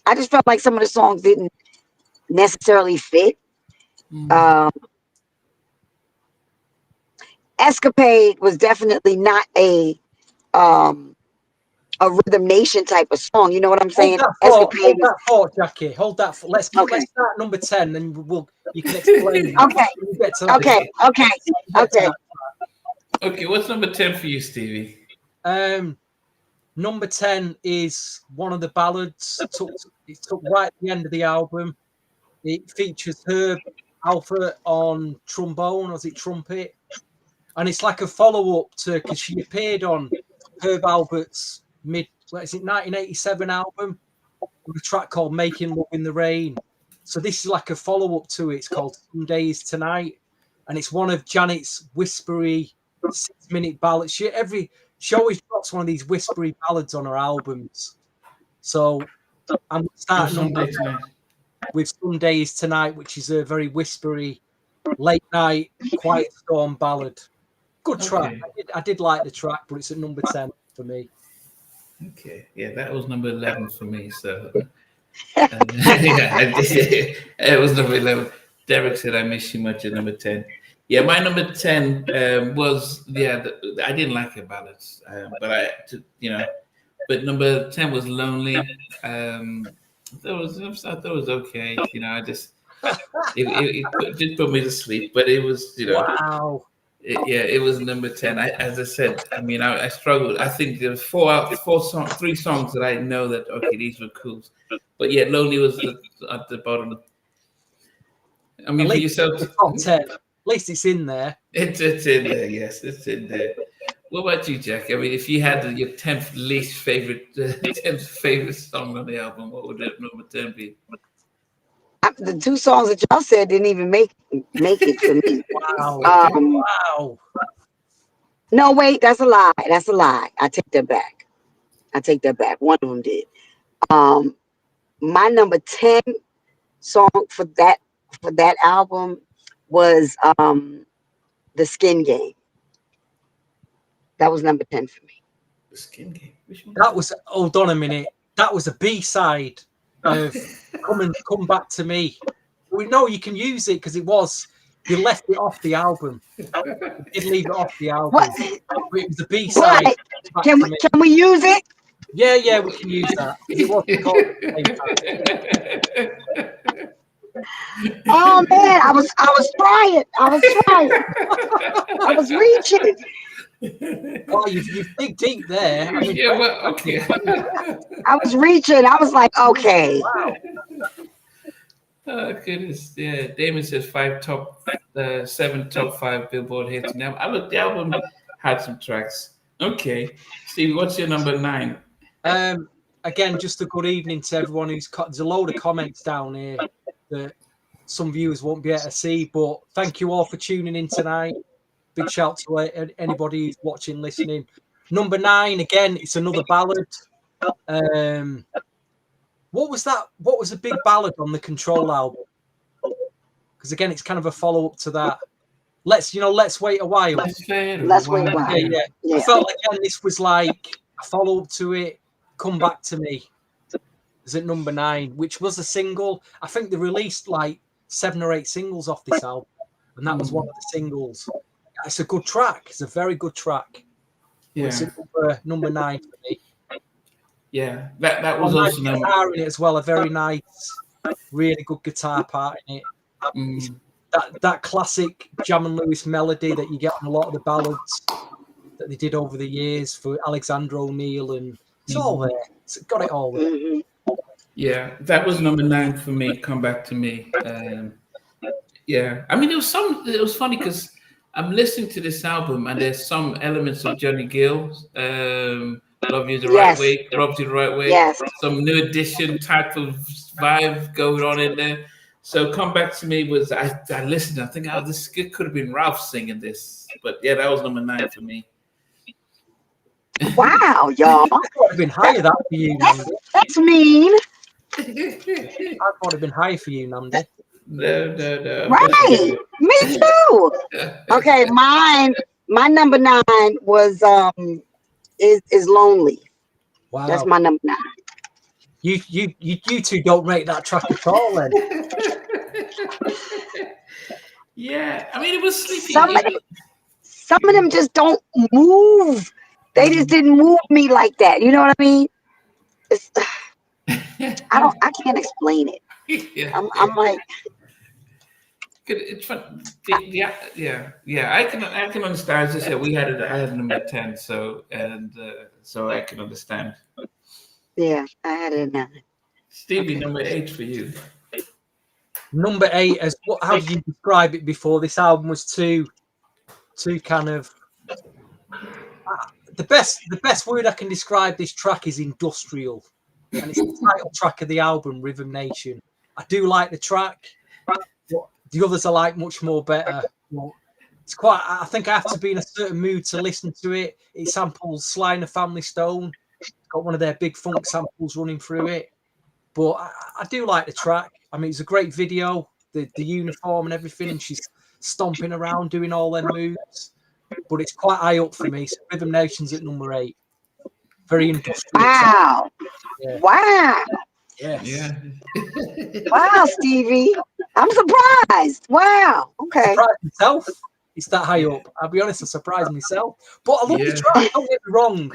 I just felt like some of the songs didn't necessarily fit. Escapade was definitely not a Rhythm Nation type of song. You know what I'm saying? Hold that thought, Jackie. Hold that. Let's start number 10, and you can explain. Okay. What's number 10 for you, Stevie? Number 10 is one of the ballads. It took right at the end of the album. It features Herb Alpert on trombone, or is it trumpet? And it's like a follow-up to, because she appeared on Herb Alpert's 1987 album with a track called Making Love in the Rain. So this is like a follow-up to it. It's called Some Days Tonight. And it's one of Janet's whispery 6-minute ballads. She always drops one of these whispery ballads on her albums. So I'm starting with Some Days Tonight, which is a very whispery, late night, quiet storm ballad. Good track. I did like the track, but it's at number 10 for me. Okay. Yeah, that was number 11 for me. So it was number 11. Derek said I miss you much at number 10. Yeah, my number 10 was I didn't like her ballads, but number 10 was Lonely. I thought it was okay. I just just put me to sleep, but it was Wow. it was number 10. As I said, I struggled. I think there was three songs that I know that okay, these were cool, but yeah, Lonely was at the bottom. I mean, At for least yourself, it's top 10. At least it's in there. it's in there. Yes, it's in there. What about you, Jack? I mean, if you had your 10th least favorite, 10th favorite song on the album, what would that number 10 be? The two songs that y'all said didn't even make it for me. Wow. Wow. No, wait, that's a lie. That's a lie. I take that back. One of them did. My number 10 song for that album was The Skin Game. That was number 10 for me. The Skin Game. Which one? That was, hold on a minute. That was a B-side of Come Back to Me. We know you can use it because you left it off the album. You did leave it off the album. What? It was a B-side. Right. Can we use it? Yeah, we can use that. It wasn't called Oh man, I was trying. I was reaching. Oh, you dig deep there. I mean, Yeah, well, okay. I was reaching. I was like, okay. wow. Oh goodness, yeah. Damon says 7 top 5 Billboard hits. Now, the album had some tracks. Okay, Steve, what's your number 9? Again, just a good evening to everyone there's a load of comments down here that some viewers won't be able to see, but thank you all for tuning in tonight. Big shout to anybody who's watching, listening. Number 9, again, it's another ballad. What was that? What was a big ballad on the Control album? Because again, it's kind of a follow-up to that. Let's wait a while. Let's wait a while. Yeah. I felt again this was like a follow-up to it. Come Back to Me is at number 9, which was a single. I think they released like 7 or 8 singles off this album, and that was one of the singles. It's a good track. It's a very good track. Yeah. It's number 9 for me. Yeah, that was also nice guitar in it as well. A very nice, really good guitar part in it. That classic Jam and Lewis melody that you get on a lot of the ballads that they did over the years for Alexander O'Neill, and it's all there. It's got it all there. Yeah, that was number 9 for me. Come Back to Me. Yeah, I mean, it was funny because I'm listening to this album and there's some elements of Johnny Gill. Love You the Right Way, Rubs You the Right Way. Yes. Some New Edition type of vibe going on in there. So Come Back to Me was, I listened, I think, this could have been Ralph singing this. But yeah, that was number 9 for me. Wow, y'all. I would have been higher that for you, Nnamdi. That's mean. I would have been higher for you, Nnamdi. No. Right. Me too. Okay, my number 9 was is Lonely. Wow. That's my number 9. You two don't rate that track at all, then. Yeah, I mean, it was sleepy. Some of them just don't move. They just didn't move me like that. You know what I mean? I can't explain it. Yeah. I'm like, it's fun. Yeah. I can understand. As I said, I had number 10, so I can understand. yeah, I had it 9. Stevie, number 8 for you. Number 8, how did you describe it before? This album was too kind of. The best word I can describe this track is industrial, and it's the title track of the album, Rhythm Nation. I do like the track, but the others I like much more better. It's quite. I think I have to be in a certain mood to listen to it. It samples Sly and the Family Stone. It's got one of their big funk samples running through it, but I do like the track. I mean, it's a great video, the uniform and everything, and she's stomping around doing all their moves. But it's quite high up for me. So Rhythm Nation's at number 8. Very industrial. Wow. Yeah. Wow. Yes. Yeah. Wow, Stevie. I'm surprised. Wow. Okay. Surprised myself. It's that high up. I'll be honest, I surprised myself. But I love the track. Don't get me wrong.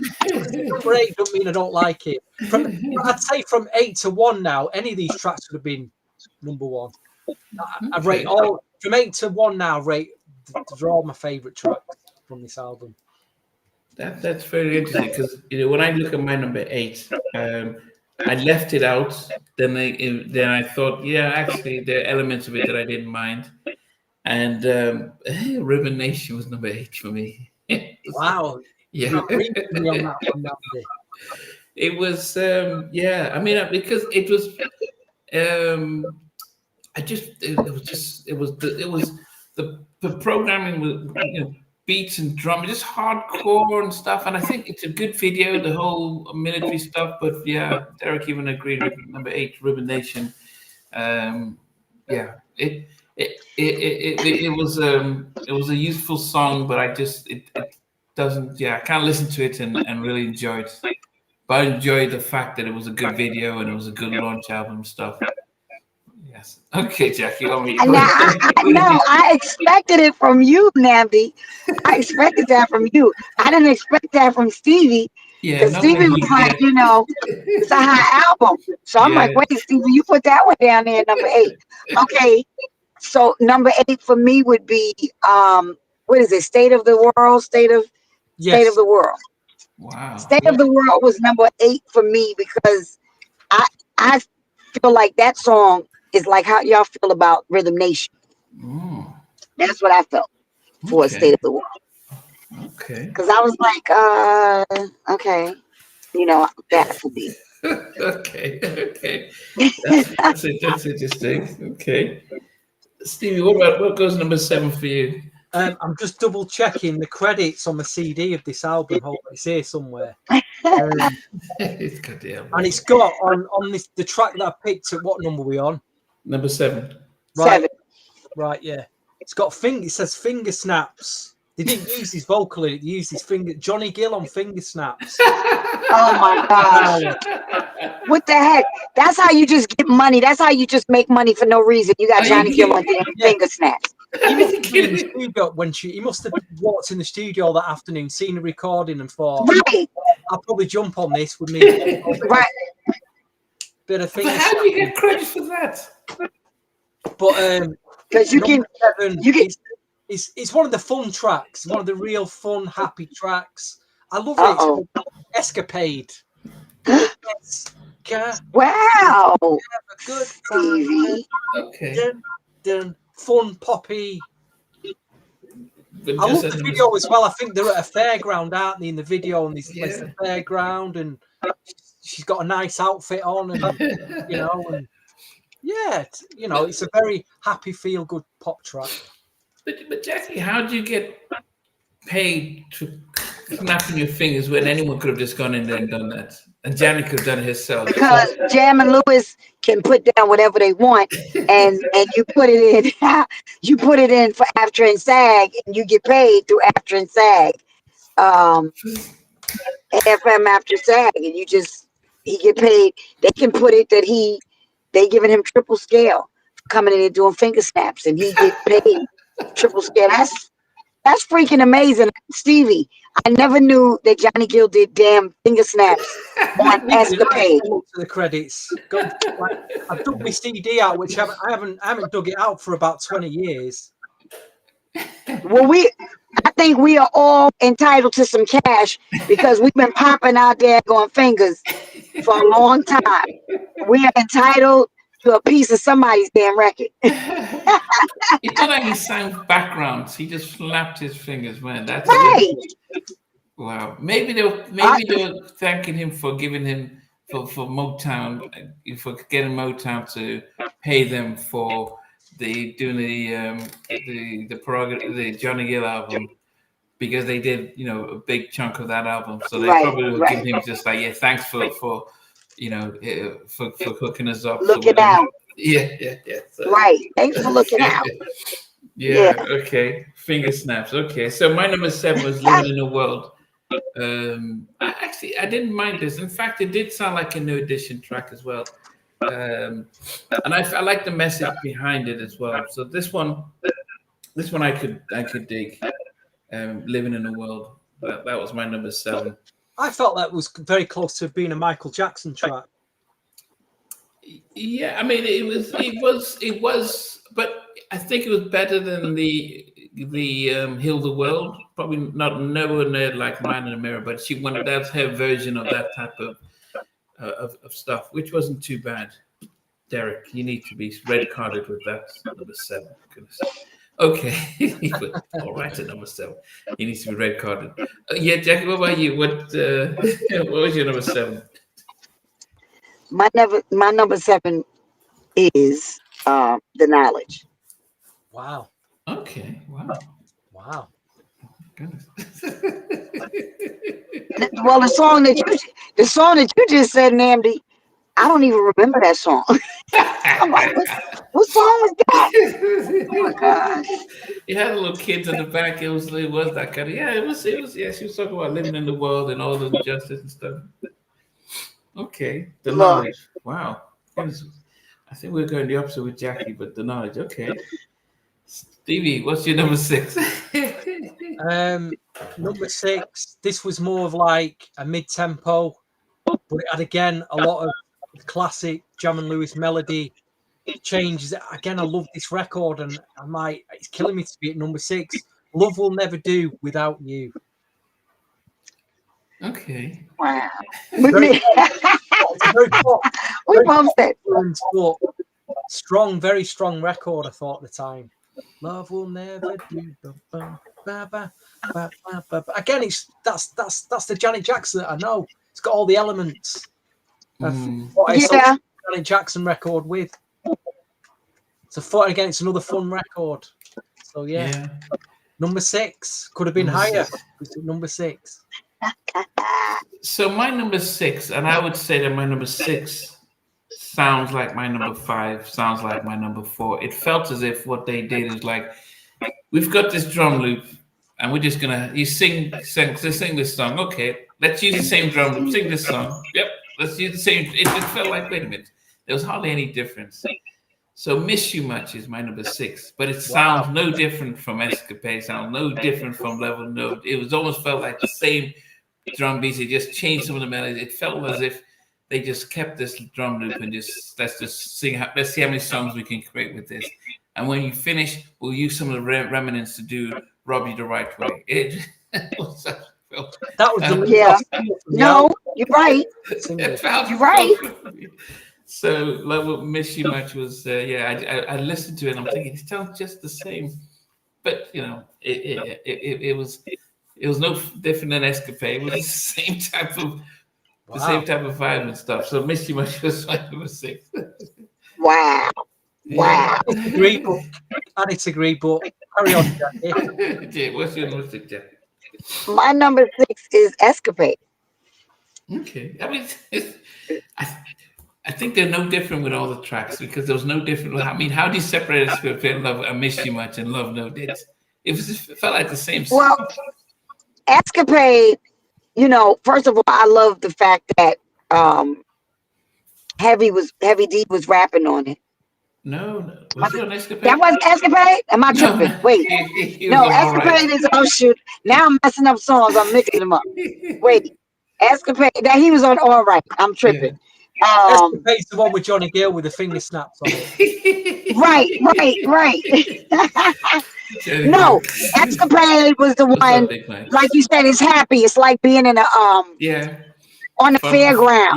Number 8 don't mean I don't like it. I'd say from 8 to 1 now, any of these tracks would have been number 1. I rate all from 8 to 1 now. They're all my favourite tracks from this album. That's very interesting because when I look at my number 8, I left it out. Then I thought, actually, there are elements of it that I didn't mind. And Ribbon Nation was number 8 for me. Wow. Yeah. It was, I mean, because it was, the programming was, beats and drum, just hardcore and stuff. And I think it's a good video, the whole military stuff. But yeah, Derek even agreed with number 8, Ribbon Nation. It was a useful song, but it doesn't. I can't listen to it and really enjoy it. But I enjoyed the fact that it was a good video and it was a good launch album stuff. Yes. Okay, Jackie. I expected it from you, Nnamdi. I expected that from you. I didn't expect that from Stevie. Because Stevie was like, it's a high album. So I'm like, wait, Stevie, you put that one down there at number 8. Okay. So number 8 for me would be what is it? State of the World. State of the World. Wow. State of the World was number 8 for me because I feel like that song is like how y'all feel about Rhythm Nation. That's what I felt for State of the World. Okay. Because I was like, okay, that would be. Okay. That's interesting. Okay. Stevie, what goes number 7 for you? I'm just double checking the credits on the CD of this album. Hope it's here somewhere. And it's got on this the track that I picked. At what number are we on? Number 7. Right. 7. Right. Yeah. It's got It says Finger Snaps. They didn't use his vocal in it. They used his finger. Johnny Gill on Finger Snaps. Oh my God! What the heck? That's how you just get money. That's how you just make money for no reason. You got Johnny Gill on Finger Snaps. He must have been in the studio he must have walked in the studio that afternoon, seen a recording, and thought, right, I'll probably jump on this with me. Right. Bit of finger. But how do you get credit for that? But because you can. It's one of the fun tracks, one of the real fun, happy tracks. I love it. It's called Escapade. Wow. Good Stevie. Okay. Fun, poppy. I love the video as well. I think they're at a fairground, aren't they, in the video? And there's a fairground, and she's got a nice outfit on, and it's a very happy, feel-good pop track. But Jackie, how do you get paid to snapping your fingers when anyone could have just gone in there and done that? And Janet could have done it herself. Because Jam and Lewis can put down whatever they want, and you put it in. You put it in for AFTRA and SAG, and you get paid through AFTRA and SAG, FM after SAG, and he get paid. They can put it that they giving him triple scale for coming in and doing finger snaps, and he get paid triple scale. That's freaking amazing, Stevie. I never knew that Johnny Gill did damn finger snaps on Escapade. The credits. I've dug my CD out, which I haven't dug it out for about 20 years. Well, I think we are all entitled to some cash because we've been popping out there going fingers for a long time. We are entitled to a piece of somebody's damn record. It's not like he sang backgrounds. He just slapped his fingers, man. That's right. Wow. Maybe they were thanking him for giving him for Motown, for getting Motown to pay them for doing the Johnny Gill album, because they did a big chunk of that album. So they probably would give him just like, thanks for hooking us up. Looking out. Yeah. So, right. Thanks for looking out. Yeah. Okay. Finger snaps. Okay. So my number 7 was Living in a World. I didn't mind this. In fact, it did sound like a New Edition track as well. And I like the message behind it as well. So this one, This one I could dig. Living in the World. That was my number 7. I felt that was very close to being a Michael Jackson track. Yeah, I mean it was, but I think it was better than the Heal the World. Probably not nowhere near like Man in the Mirror, but that's her version of that type of stuff, which wasn't too bad. Derek, you need to be red carded with that number 7. Goodness. Okay, all right at number 7. He needs to be red carded. Yeah, Jackie, what about you? What was your number 7? My number 7 is The Knowledge. Wow. Okay, Wow. goodness. Well, the song that you just said, Nnamdi, I don't even remember that song. I'm like, what song was that? Oh my gosh. You had little kids in the back. It was that kind of, yeah. It was yeah. She was talking about living in the world and all the injustice and stuff. Okay, The Look, Knowledge. Wow. I think we're going the opposite with Jackie, but The Knowledge. Okay. Stevie, what's your number 6? Number 6. This was more of like a mid-tempo, but it had again a lot of classic Jam and Lewis melody changes. Again, I love this record, and I'm like, it's killing me to be at number 6. Love Will Never Do Without You. Okay. wow. Very We both said but strong, very strong record, I thought at the time. Love will never do. Again, that's the Janet Jackson that I know. It's got all the elements of what I saw yeah. Janet Jackson record with. It's a fun again. It's another fun record. So yeah. Number 6 could have been Number higher. 6. Number 6. So my number 6, and I would say that my number 6 sounds like my number 5, sounds like my number 4. It felt as if what they did is like, we've got this drum loop, and we're just gonna sing this song. Okay, let's use the same drum loop. Sing this song. Yep, let's use the same. It felt like, wait a minute, there was hardly any difference. So Miss You Much is my number 6, but it sounds no different from Escapade. Sounds no different from Level No. It was almost felt like the same drum beats. They just changed some of the melodies. It felt as if they just kept this drum loop and let's just sing. Let's see how many songs we can create with this. And when you finish, we'll use some of the remnants to do "Rob You the Right Way." It was that was the Yeah. No, you're right. You're right. So, Love Miss You Much was I listened to it and I'm thinking it sounds just the same, but you know it was no different than Escapade. It was the same type of vibe and stuff. So Miss You Much was my number 6. Wow. Wow. I disagree, but carry on, Jackie. Jay, what's your number 6, Jackie? My number 6 is Escapade. Okay, I mean, I think they're no different with all the tracks because there was no different. I mean, how do you separate Escapade and Love? I Miss You Much and Love No Did? It felt like the same. Well, Escapade, you know, first of all, I love the fact that Heavy D was rapping on it. No. Was it on Escapade? That wasn't Escapade? Am I tripping? No. Wait. No, Escapade is, oh shoot. Now I'm messing up songs. I'm mixing them up. Wait. Escapade. That he was on All Right. I'm tripping. Escapade's the one with Johnny Gill with the finger snaps on it. Right. No, Escapade was the one, like you said, it's happy. It's like being in a on the fairground.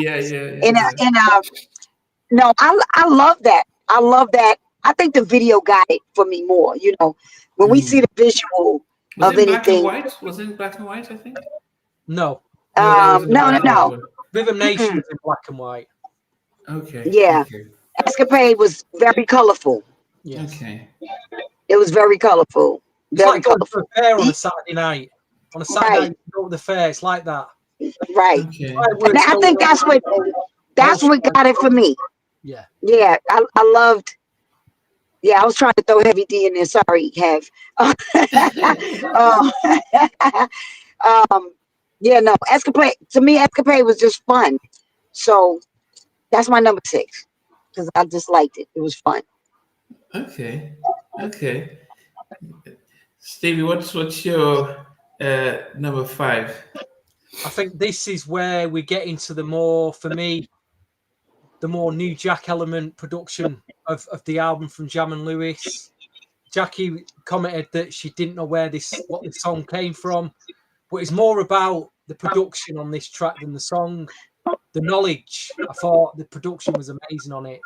No, I love that. I love that. I think the video got it for me more. You know, when we see the visual of anything. Was it in black and white? I think. No. No. Rhythm Nation was in black and white. Okay. Yeah. Okay. Escapade was very colorful. Yes. Okay. It was very colorful. Very colorful. To a fair on a Saturday night. On a Saturday night, you go to the fair. It's like that. Right. Okay. I think that's what got it for me. Yeah. Yeah. I loved. Yeah, I was trying to throw Heavy D in there. Sorry, Hev. Yeah, no, Escapade, to me, Escapade was just fun. So that's my number 6 because I just liked it. It was fun. Okay. Stevie, what's your number 5? I think this is where we get into the more, for me, the more New Jack element production of the album from Jam and Lewis. Jackie commented that she didn't know what this song came from, but it's more about the production on this track than the song. The knowledge, I thought the production was amazing on it.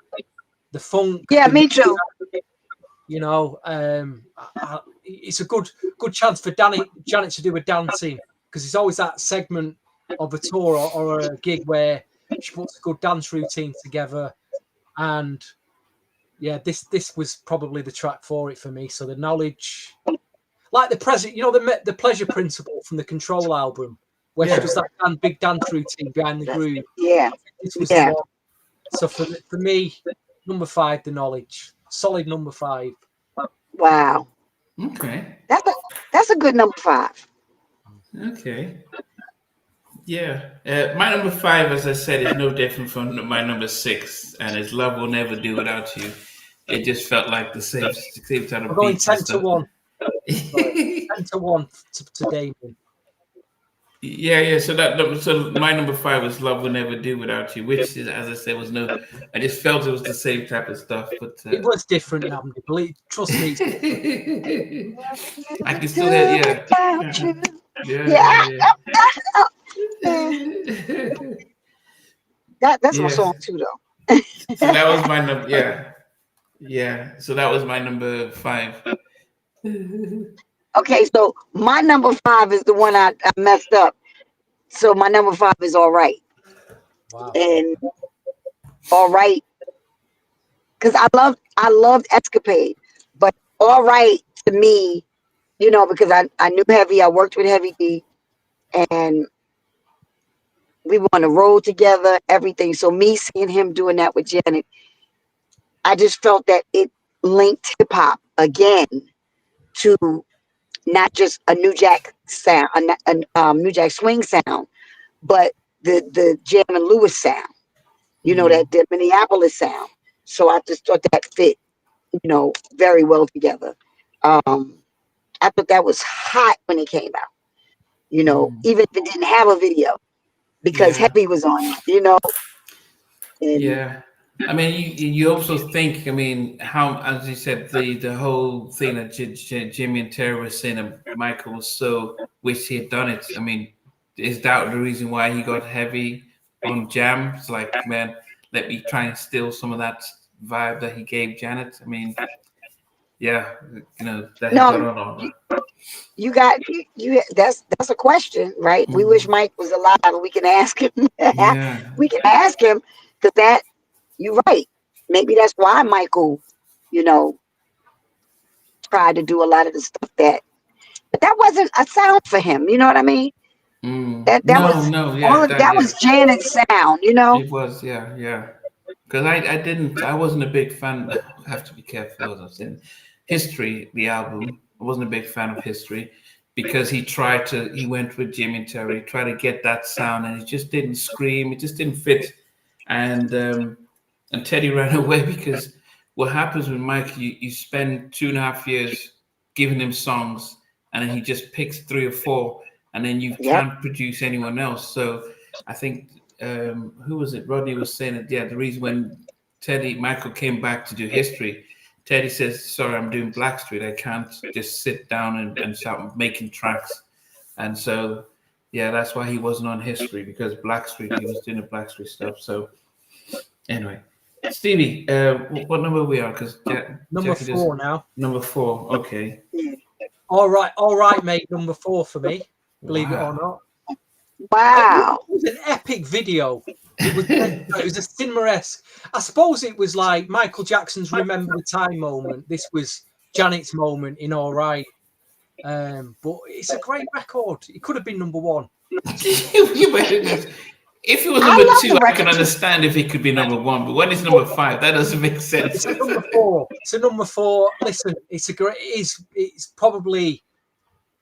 The funk, Yeah, me too. You know, it's a good chance for Janet to do a dancing, because it's always that segment of a tour or a gig where she puts a good dance routine together. And yeah, this was probably the track for it for me. So the knowledge, like the Pleasure Principle from the Control album, where she does that big dance routine behind the groove. Yeah, This was the one. So for me, number 5, the knowledge, solid number 5. Wow. Okay. That's a good number 5. Okay. Yeah. My number 5, as I said, is no different from my number 6, and it's Love Will Never Do Without You. It just felt like the same kind of. We're going beats 10 and to stuff. 1. 10 to 1 to Damien. Yeah. So my number 5 was Love Will Never Do Without You, which is, as I said, was no. I just felt it was the same type of stuff, but It was different, Nnamdi. Trust me. I can still hear. Yeah. That's my Yeah. song too, though. So that was my number. Yeah. So that was my number 5. Okay, so my number 5 is the one I messed up. So my number 5 is All Right. Wow. And All Right, because I loved Escapade, but All Right to me, you know, because I knew Heavy, I worked with Heavy D, and we were on the road together, everything. So me seeing him doing that with Janet, I just felt that it linked hip hop again to not just a New Jack sound, a New Jack swing sound, but the Jam and Lewis sound. You know, that the Minneapolis sound. So I just thought that fit, you know, very well together. I thought that was hot when it came out. You know, even if it didn't have a video, because Heavy was on it. You know. And Yeah. I mean, you also think, I mean, how, as you said, the whole thing that Jimmy and Terry were saying, and Michael was so wish he had done it. I mean, is that the reason why he got Heavy on Jam? It's like, man, let me try and steal some of that vibe that he gave Janet. I mean, yeah, you know, that he got on. You got you. That's a question, right? We wish Mike was alive, and we can ask him. Yeah. We can ask him, because that. You're right. Maybe that's why Michael, you know, tried to do a lot of the stuff but that wasn't a sound for him. You know what I mean? That was Janet's sound. You know. It was, yeah. Because I wasn't a big fan. I have to be careful as I'm saying. History, the album, I wasn't a big fan of History, because he went with Jimmy and Terry, tried to get that sound, and it just didn't scream. It just didn't fit. And Teddy ran away, because what happens with Mike, you spend 2.5 years giving him songs, and then he just picks 3 or 4, and then you can't produce anyone else. So I think, who was it? Rodney was saying it. Yeah, the reason when Michael came back to do History, Teddy says, sorry, I'm doing Blackstreet. I can't just sit down and start making tracks. And so, yeah, that's why he wasn't on History, because Blackstreet, he was doing the Blackstreet stuff. So anyway. Stevie, what number we are? Because number 4 now. Number 4, okay. All right, mate. Number 4 for me. Believe it or not. Wow. It was an epic video. It was a cinema-esque. I suppose it was like Michael Jackson's "Remember the Time" moment. This was Janet's moment in All Right. But it's a great record. It could have been number 1. If it was number 2, I can understand if it could be number 1. But when it's number 5, that doesn't make sense. It's a number 4. It's a number 4. Listen, it's probably,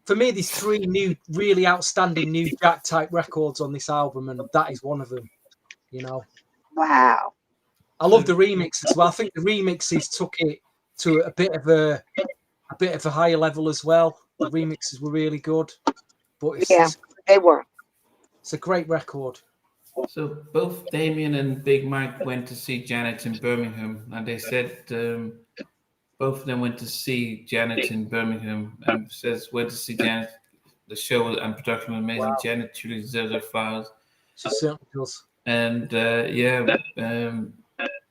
for me, there's 3 new, really outstanding New Jack type records on this album, and that is one of them. You know. Wow. I love the remix as well. I think the remixes took it to a bit of a higher level as well. The remixes were really good, but Yeah, they were. it's a great record. So both Damien and Big Mike went to see Janet in Birmingham, and they said both of them went to see Janet in Birmingham, and says went to see Janet. The show and production was amazing. Wow. Janet truly deserves her flowers. She certainly does. And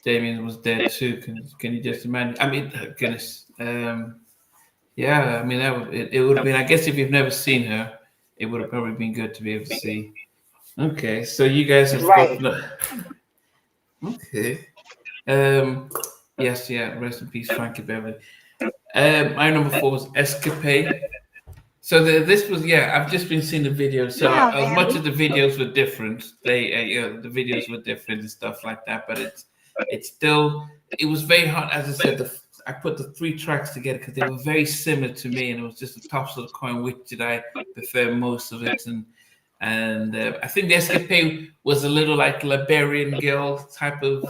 Damien was there too. Can you just imagine? I mean, goodness. Yeah, I mean, it would have been. I guess if you've never seen her, it would have probably been good to be able to see. Okay, so you guys have Right. Okay. Yes, yeah. Rest in peace, Frankie Beverly. My number 4 was Escapade. So this was, yeah. I've just been seeing the videos. So Yeah, as man. much as the videos were different, the videos were different and stuff like that. But it's still, it was very hard. As I said, I put the 3 tracks together because they were very similar to me, and it was just the tops of the coin. Which did I prefer most of it? And I think the Escapade was a little like Liberian Girl type of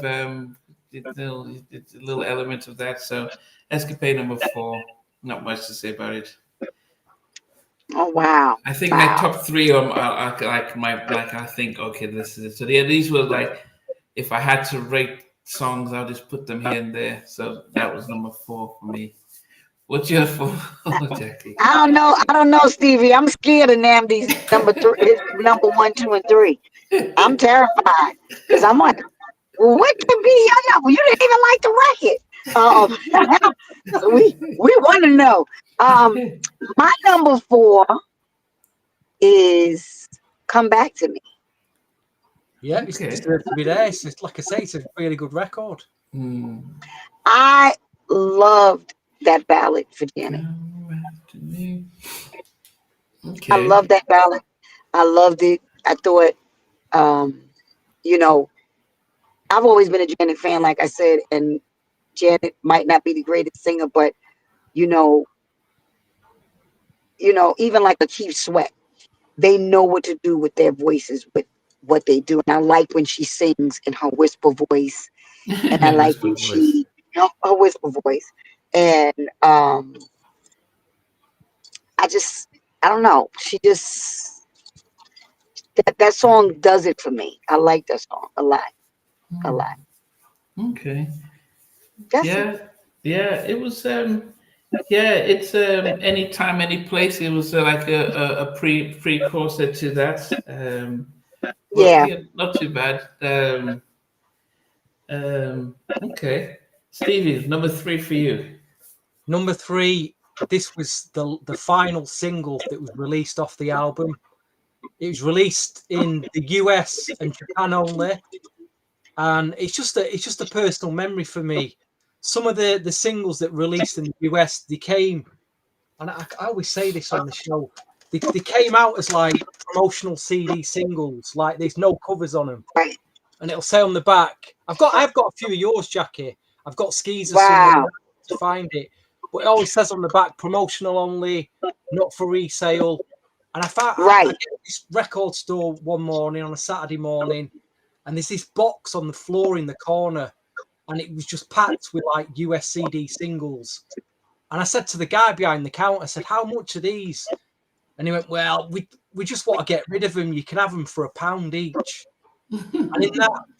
it's a little element of that. So Escapade number 4. Not much to say about it. Oh wow. I think Wow. my top 3 are I think okay, this is it. So yeah, these were like if I had to rate songs, I'll just put them here and there. So that was number 4 for me. What's your 4, Jackie? I don't know, Stevie. I'm scared of Nnamdi's number 3, his number 1, 2, and 3. I'm terrified because I'm like, well, what could be your number? You didn't even like the record. We want to know. My number 4 is "Come Back to Me." Yeah, it's deserved to be there. It's like I say, it's a really good record. I loved that ballad for Janet. Okay. I love that ballad. I loved it. I thought, you know, I've always been a Janet fan, like I said, and Janet might not be the greatest singer, but you know, even like a Keith Sweat, they know what to do with their voices, with what they do. And I like when she sings in her whisper voice, and I like when she, her whisper voice, and I don't know, she just that song does it for me. I like that song a lot. Okay. That's Yeah, it was it's anytime, any place. It was like a precursor to that. yeah. Not too bad. Okay. Stevie, number 3 for you. Number 3, this was the final single that was released off the album. It was released in the US and Japan only, and it's just a personal memory for me. Some of the singles that released in the US, they came, and I always say this on the show, they came out as like promotional CD singles, like there's no covers on them, Right. and it'll say on the back, I've got a few of yours, Jackie. I've got Skeezer Wow. somewhere to find it, but it always says on the back, promotional only, not for resale. And I found I get this record store one morning on a Saturday morning, and there's this box on the floor in the corner, and it was just packed with like US CD singles. And I said to the guy behind the counter, I said, "How much are these?" And he went, "Well, we just want to get rid of them. You can have them for £1 each." And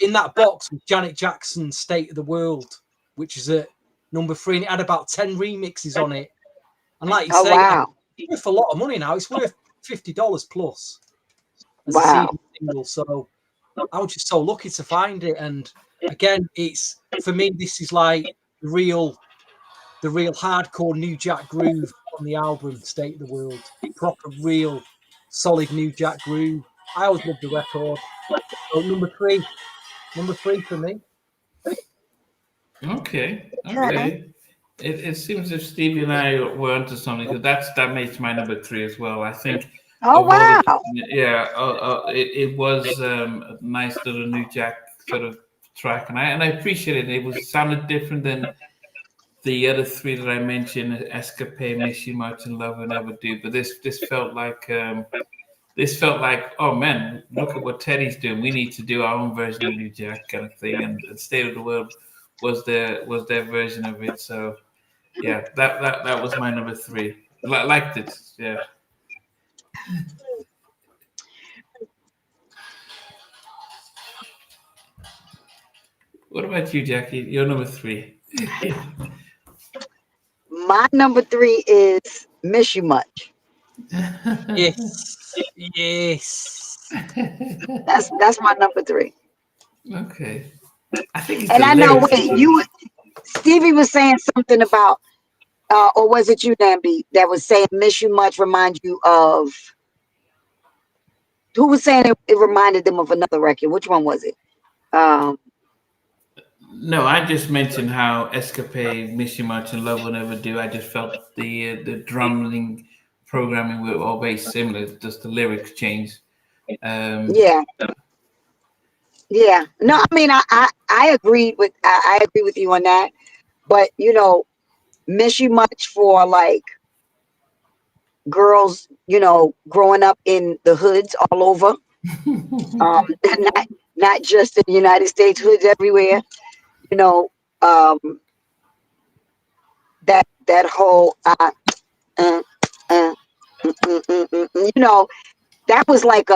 in that box was Janet Jackson's "State of the World," which is at number 3, and it had about 10 remixes on it. And like you say, it's worth a lot of money now. It's worth $50 plus as a CD single. So I was just so lucky to find it. And again, it's for me, this is like the real hardcore New Jack groove on the album "State of the World." Proper, real, solid New Jack groove. I always loved the record. So number three for me. Okay. It seems as if Stevie and I were onto something, because that makes my number 3 as well. I think. Oh wow! It was a nice little New Jack sort of track, and I appreciated it. It sounded different than the other 3 that I mentioned: "Escapade," "Miss You Much," and "Love Will Never Do." But this felt like oh man, look at what Teddy's doing. We need to do our own version of New Jack kind of thing, and "State of the World" was their version of it. So yeah, that was my number 3. Liked it. Yeah. What about you, Jackie? You're number 3. My number 3 is Miss You Much. Yes. Yes. That's my number 3. Okay. I think it's And the I know, lyrics. wait, Stevie was saying something about, or was it you, Nnamdi, that was saying Miss You Much remind you of, who was saying it reminded them of another record? Which one was it? No, I just mentioned how Escapade, Miss You Much, and Love Will Never Do. I just felt the drumming, programming were all very similar. Just the lyrics changed. Yeah. No, I mean, I agreed with, I agree with you on that. But, you know, Miss You Much for like girls, you know, growing up in the hoods all over. Not just in the United States, hoods everywhere. You know, that whole you know, that was like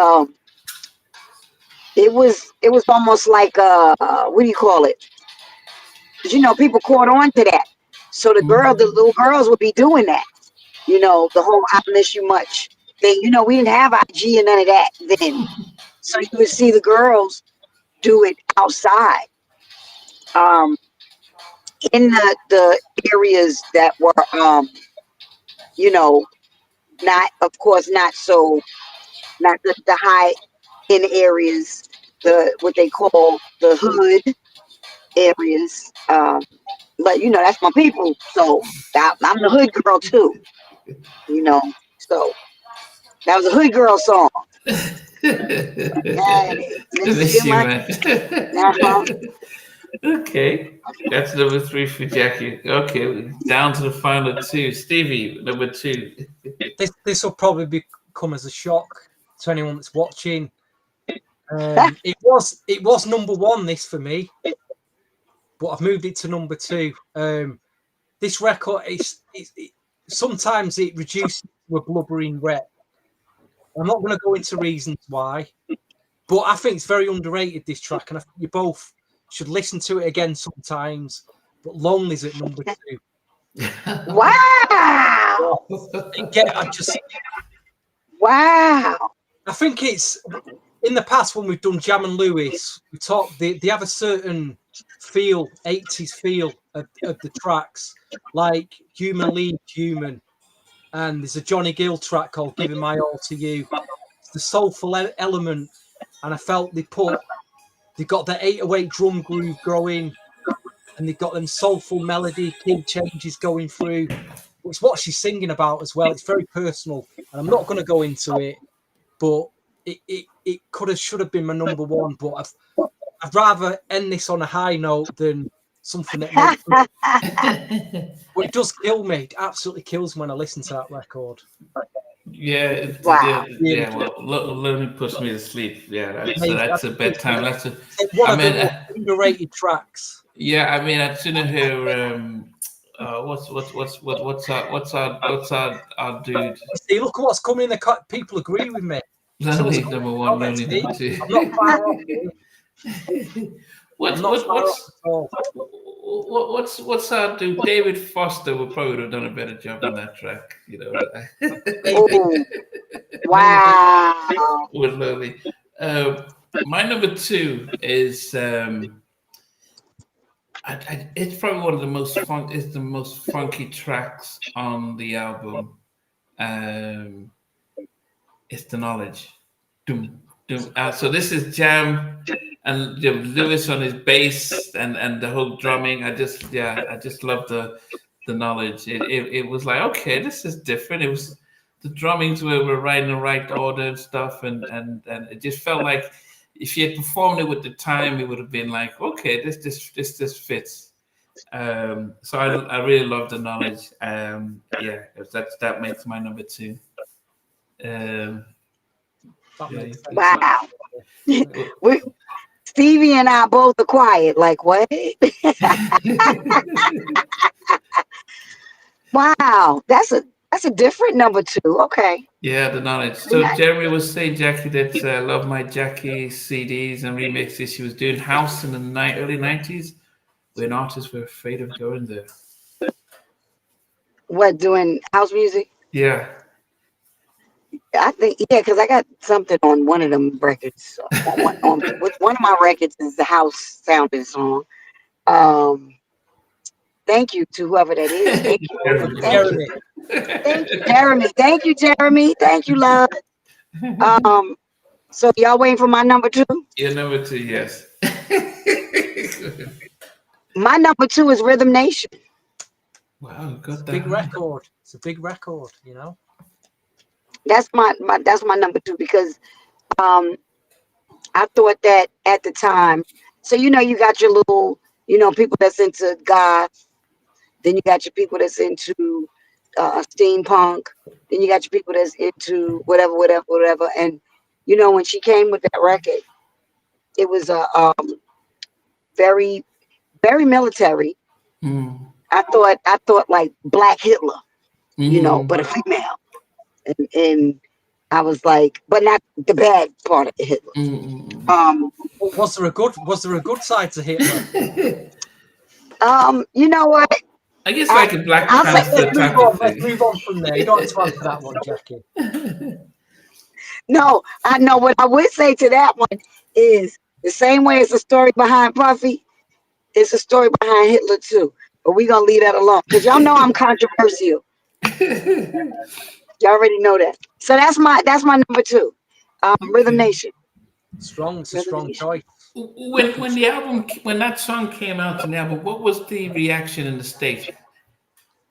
it was almost like what do you call it? 'Cause, you know, people caught on to that. So the little girls would be doing that. You know, the whole "I miss you much" thing. You know, we didn't have IG and none of that then. So you would see the girls do it outside. In the areas that were you know, not, of course, not so, not the high end areas, the what they call the hood areas. But you know, that's my people, so I'm the hood girl too. You know, so that was a hood girl song. Hey, miss Miss you You much. Much. Uh-huh. Okay. That's number 3 for Jackie. Okay, down to the final 2. Stevie, number 2. This will probably come as a shock to anyone that's watching. It was number 1 this for me, but I've moved it to number 2. This record sometimes it reduces to a blubbering rep. I'm not going to go into reasons why, but I think it's very underrated, this track, and I think you both should listen to it again sometimes. But Lonely's at number 2. Wow. Wow. I think it's in the past when we've done Jam and Lewis, we talked. They have a certain feel, 80s feel of the tracks, like Human League, Human, and there's a Johnny Gill track called "Giving My All to You." It's the soulful element, and I felt they got the 808 drum groove growing, and they got them soulful melody, key changes going through. It's what she's singing about as well. It's very personal, and I'm not going to go into it, but it should have been my number 1. But I'd rather end this on a high note than something that makes me. But it does kill me. It absolutely kills me when I listen to that record. Yeah, Wow. yeah. Well, Lonely puts me to sleep. Yeah, that's a bedtime. One of the underrated tracks. Yeah, I mean, I'd sooner hear what's our dude. See, look at what's coming in the cut. People agree with me. Lonely number 1, Lonely number 2. I'm not far off. What's our dude? David Foster would probably have done a better job on that track. You know. Oh, wow. With Lonely. My number 2 is it's probably one of the most it's the most funky tracks on the album. It's The Knowledge. Doom, doom. So this is Jam and Lewis on his bass and the whole drumming. I just love the Knowledge. It was like, okay, this is different. It was the drummings were right in the right order and stuff, and it just felt like if you had performed it with the time, it would have been like, okay, this fits. So I really love The Knowledge. Yeah, that makes my number 2. Wow. Stevie and I both are quiet. Like, what? Wow. That's a different number 2. Okay. Yeah, the knowledge. So Jeremy was saying, Jackie, that Love My Jackie CDs and remixes. She was doing house in the early 90s when artists were afraid of going there. What, doing house music? Yeah. I think, yeah, because I got something on one of them records. With one of my records is the house sounding song. Thank you to whoever that is. Thank you. Jeremy. Thank you, Jeremy. Thank you, Jeremy. Thank you, love. So y'all waiting for my number 2? Your number 2, yes. My number 2 is Rhythm Nation. Wow, got that. Big record. It's a big record, you know. That's my number 2 because I thought that at the time. So you got your little, people that's into goth. Then you got your people that's into steampunk. Then you got your people that's into whatever. And when she came with that record, it was very, very military. I thought like Black Hitler, but a female. And I was like, but not the bad part of Hitler. Was there a good side to Hitler? You know what? I guess like a Black Panther type of thing. Let's move on from there. You don't have to answer that one, Jackie. No, I know what I would say to that one is the same way as the story behind Puffy, it's a story behind Hitler too. But we're gonna leave that alone because y'all know I'm controversial. Y'all already know that. So that's my number 2. Rhythm Nation. Strong, it's a strong choice. When that song came out in the album, what was the reaction in the States?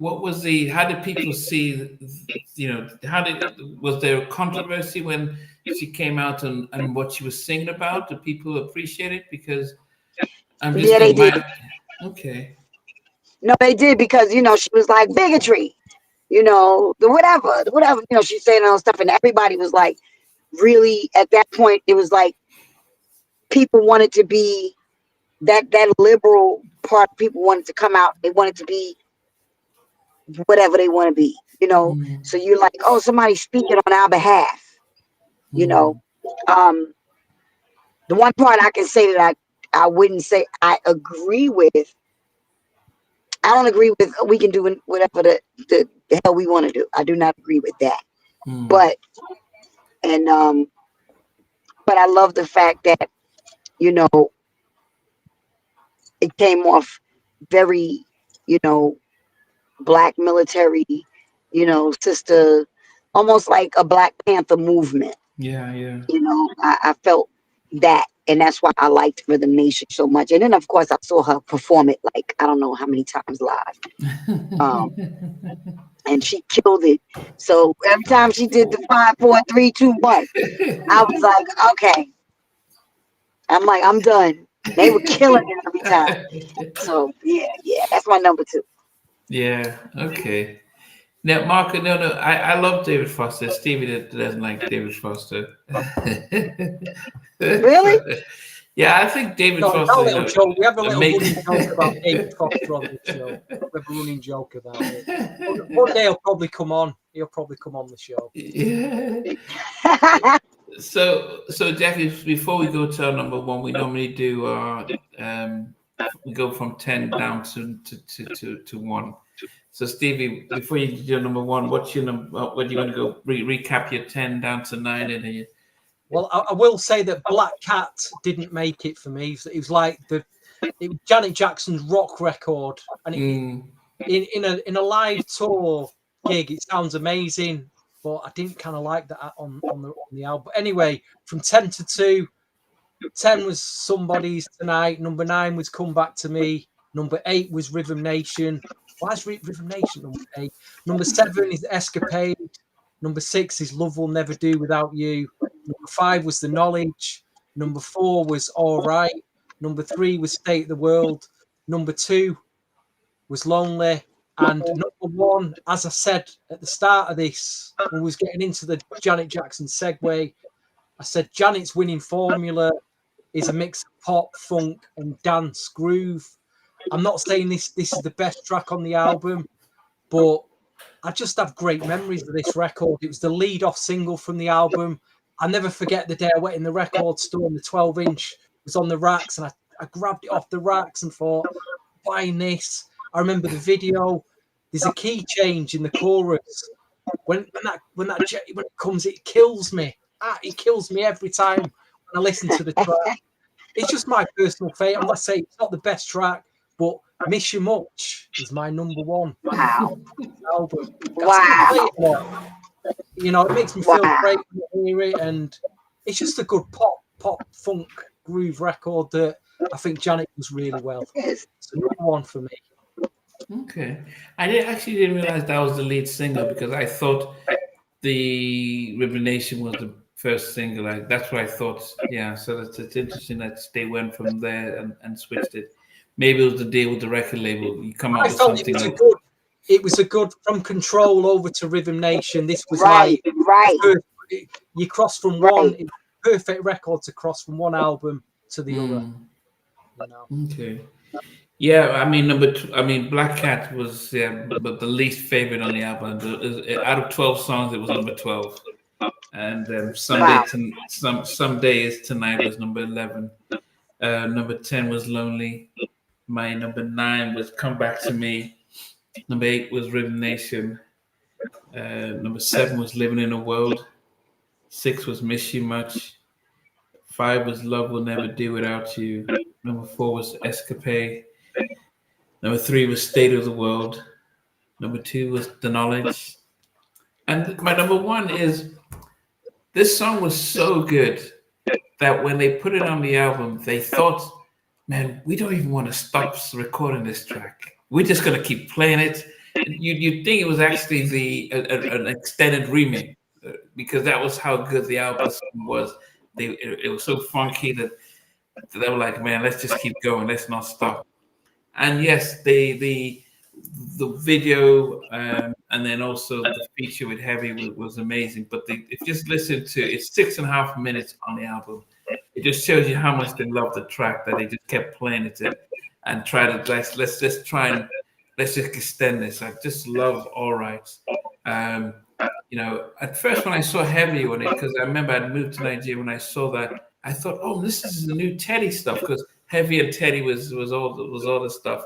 How did people see, was there controversy when she came out and what she was singing about? Did people appreciate it? Because they did. Okay. No, they did because, she was like bigotry, the whatever, she's saying all stuff. And everybody was like, really, at that point, it was like people wanted to be that liberal part. People wanted to come out. They wanted to be whatever they want to be, So you're like, oh, somebody's speaking on our behalf, The one part I can say that I wouldn't say I agree with. I don't agree with we can do whatever the hell we want to do. I do not agree with that. But I love the fact that, it came off very, Black military, sister, almost like a Black Panther movement. Yeah. I felt that. And that's why I liked Rhythm Nation so much. And then, of course, I saw her perform it like, I don't know how many times live. And she killed it. So every time she did the 5, 4, 3, 2, 1, I was like, okay. I'm done. They were killing it every time. So, yeah, that's my number 2. Yeah, okay. Now, Marco, no, I love David Foster. Stevie doesn't like David Foster. Really? Yeah, I think David Foster. We have a little running joke about David Foster on this show. We have a running joke about it. One day he'll probably come on. He'll probably come on the show. Yeah. So Jackie, before we go to our number 1, we normally do we go from 10 down to 1. So Stevie, before you do your number 1, what's your number? What do you want to go recap your 10 down to 9 and then Well, I will say that Black Cat didn't make it for me. It was like it was Janet Jackson's rock record, and in a live tour gig, it sounds amazing, but I didn't kind of like that on the album. But anyway, from 10 to 2, 10 was Somebody's Tonight. Number 9 was Come Back to Me. Number 8 was Rhythm Nation. Why is Rhythm Nation number 8? Number 7 is Escapade. Number 6 is Love Will Never Do Without You. Number 5 was The Knowledge. Number 4 was All Right. Number 3 was State of the World. Number 2 was Lonely. And number 1, as I said at the start of this, when we was getting into the Janet Jackson segue, I said Janet's winning formula is a mix of pop, funk, and dance groove. I'm not saying this is the best track on the album, but I just have great memories of this record. It was the lead-off single from the album. I'll never forget the day I went in the record store and the 12-inch was on the racks, and I grabbed it off the racks and thought, buying this. I remember the video. There's a key change in the chorus. When it comes, it kills me. It kills me every time when I listen to the track. It's just my personal favourite. I'm not saying it's not the best track, but Miss You Much is my number one. Wow. Album. Wow. You know, it makes me feel great when I hear it, and it's just a good pop funk groove record that I think Janet does really well. It's number one for me. Okay, I didn't realize that was the lead single, because I thought the River Nation was the first single. That's what I thought. Yeah, so it's interesting that they went from there and switched it. Maybe it was the deal with the record label. You come out with something like. It was a good from Control over to Rhythm Nation. This was right. You cross from one perfect record to cross from one album to the other. You know? Okay. Yeah, I mean, Black Cat was but the least favorite on the album. Out of 12 songs, it was number 12, and Someday Is Tonight was number 11. Number 10 was Lonely. My number 9 was Come Back to Me. Number 8 was Rhythm Nation. Number 7 was Living in a World. 6 was Miss You Much. 5 was Love Will Never Do Without You. Number 4 was Escapade. Number 3 was State of the World. Number 2 was The Knowledge. And my number 1 is, this song was so good that when they put it on the album, they thought, man, we don't even want to stop recording this track. We're just going to keep playing it. You'd think it was actually an extended remake, because that was how good the album was. It was so funky that they were like, man, let's just keep going. Let's not stop. And yes, the video and then also the feature with Heavy was amazing. But if you just listen to it's 6.5 minutes on the album, it just shows you how much they love the track, that they just kept playing it and try to let's just extend this. I just love All Right. You know, at first when I saw Heavy on it, because I remember I'd moved to Nigeria, when I saw that, I thought, oh, this is the new Teddy stuff, because Heavy and Teddy was all the stuff.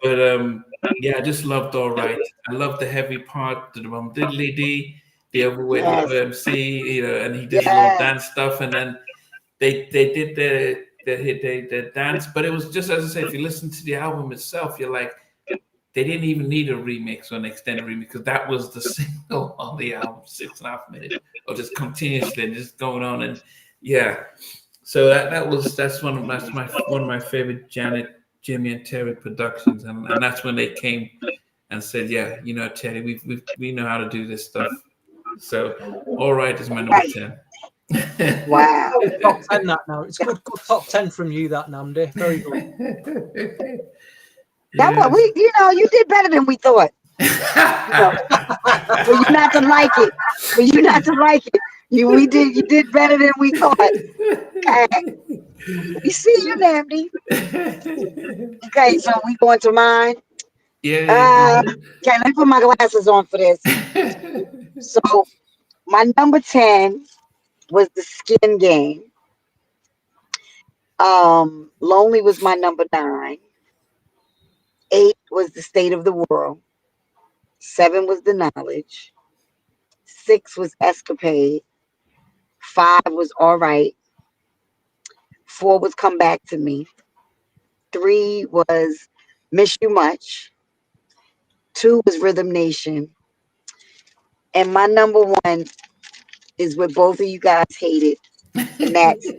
But I just loved All Right. I loved the Heavy part, the diddly dee, the overweight MC, you know, and he did a little dance stuff, and then they did the dance. But it was just, as I say, if you listen to the album itself, you're like, they didn't even need a remix or an extended remix, because that was the single on the album, 6.5 minutes, or just continuously and just going on. And so that's one of my favorite Janet, Jimmy, and Terry productions, and that's when they came and said, yeah, you know, Terry, we know how to do this stuff. So All Right is my number 10. Wow. Top 10 that now. It's good top 10 from you, that, Nnamdi. Very good. That one, you did better than we thought. For you not to like it. You did better than we thought. Okay. We see you, Nnamdi. Okay, so we going to mine. Yeah. Okay, let me put my glasses on for this. So my number 10 was The Skin Game. Lonely was my number 9. 8 was The State of the World. 7 was The Knowledge. 6 was Escapade. 5 was All Right. 4 was Come Back to Me. 3 was Miss You Much. 2 was Rhythm Nation. And my number 1 is what both of you guys hated. And that's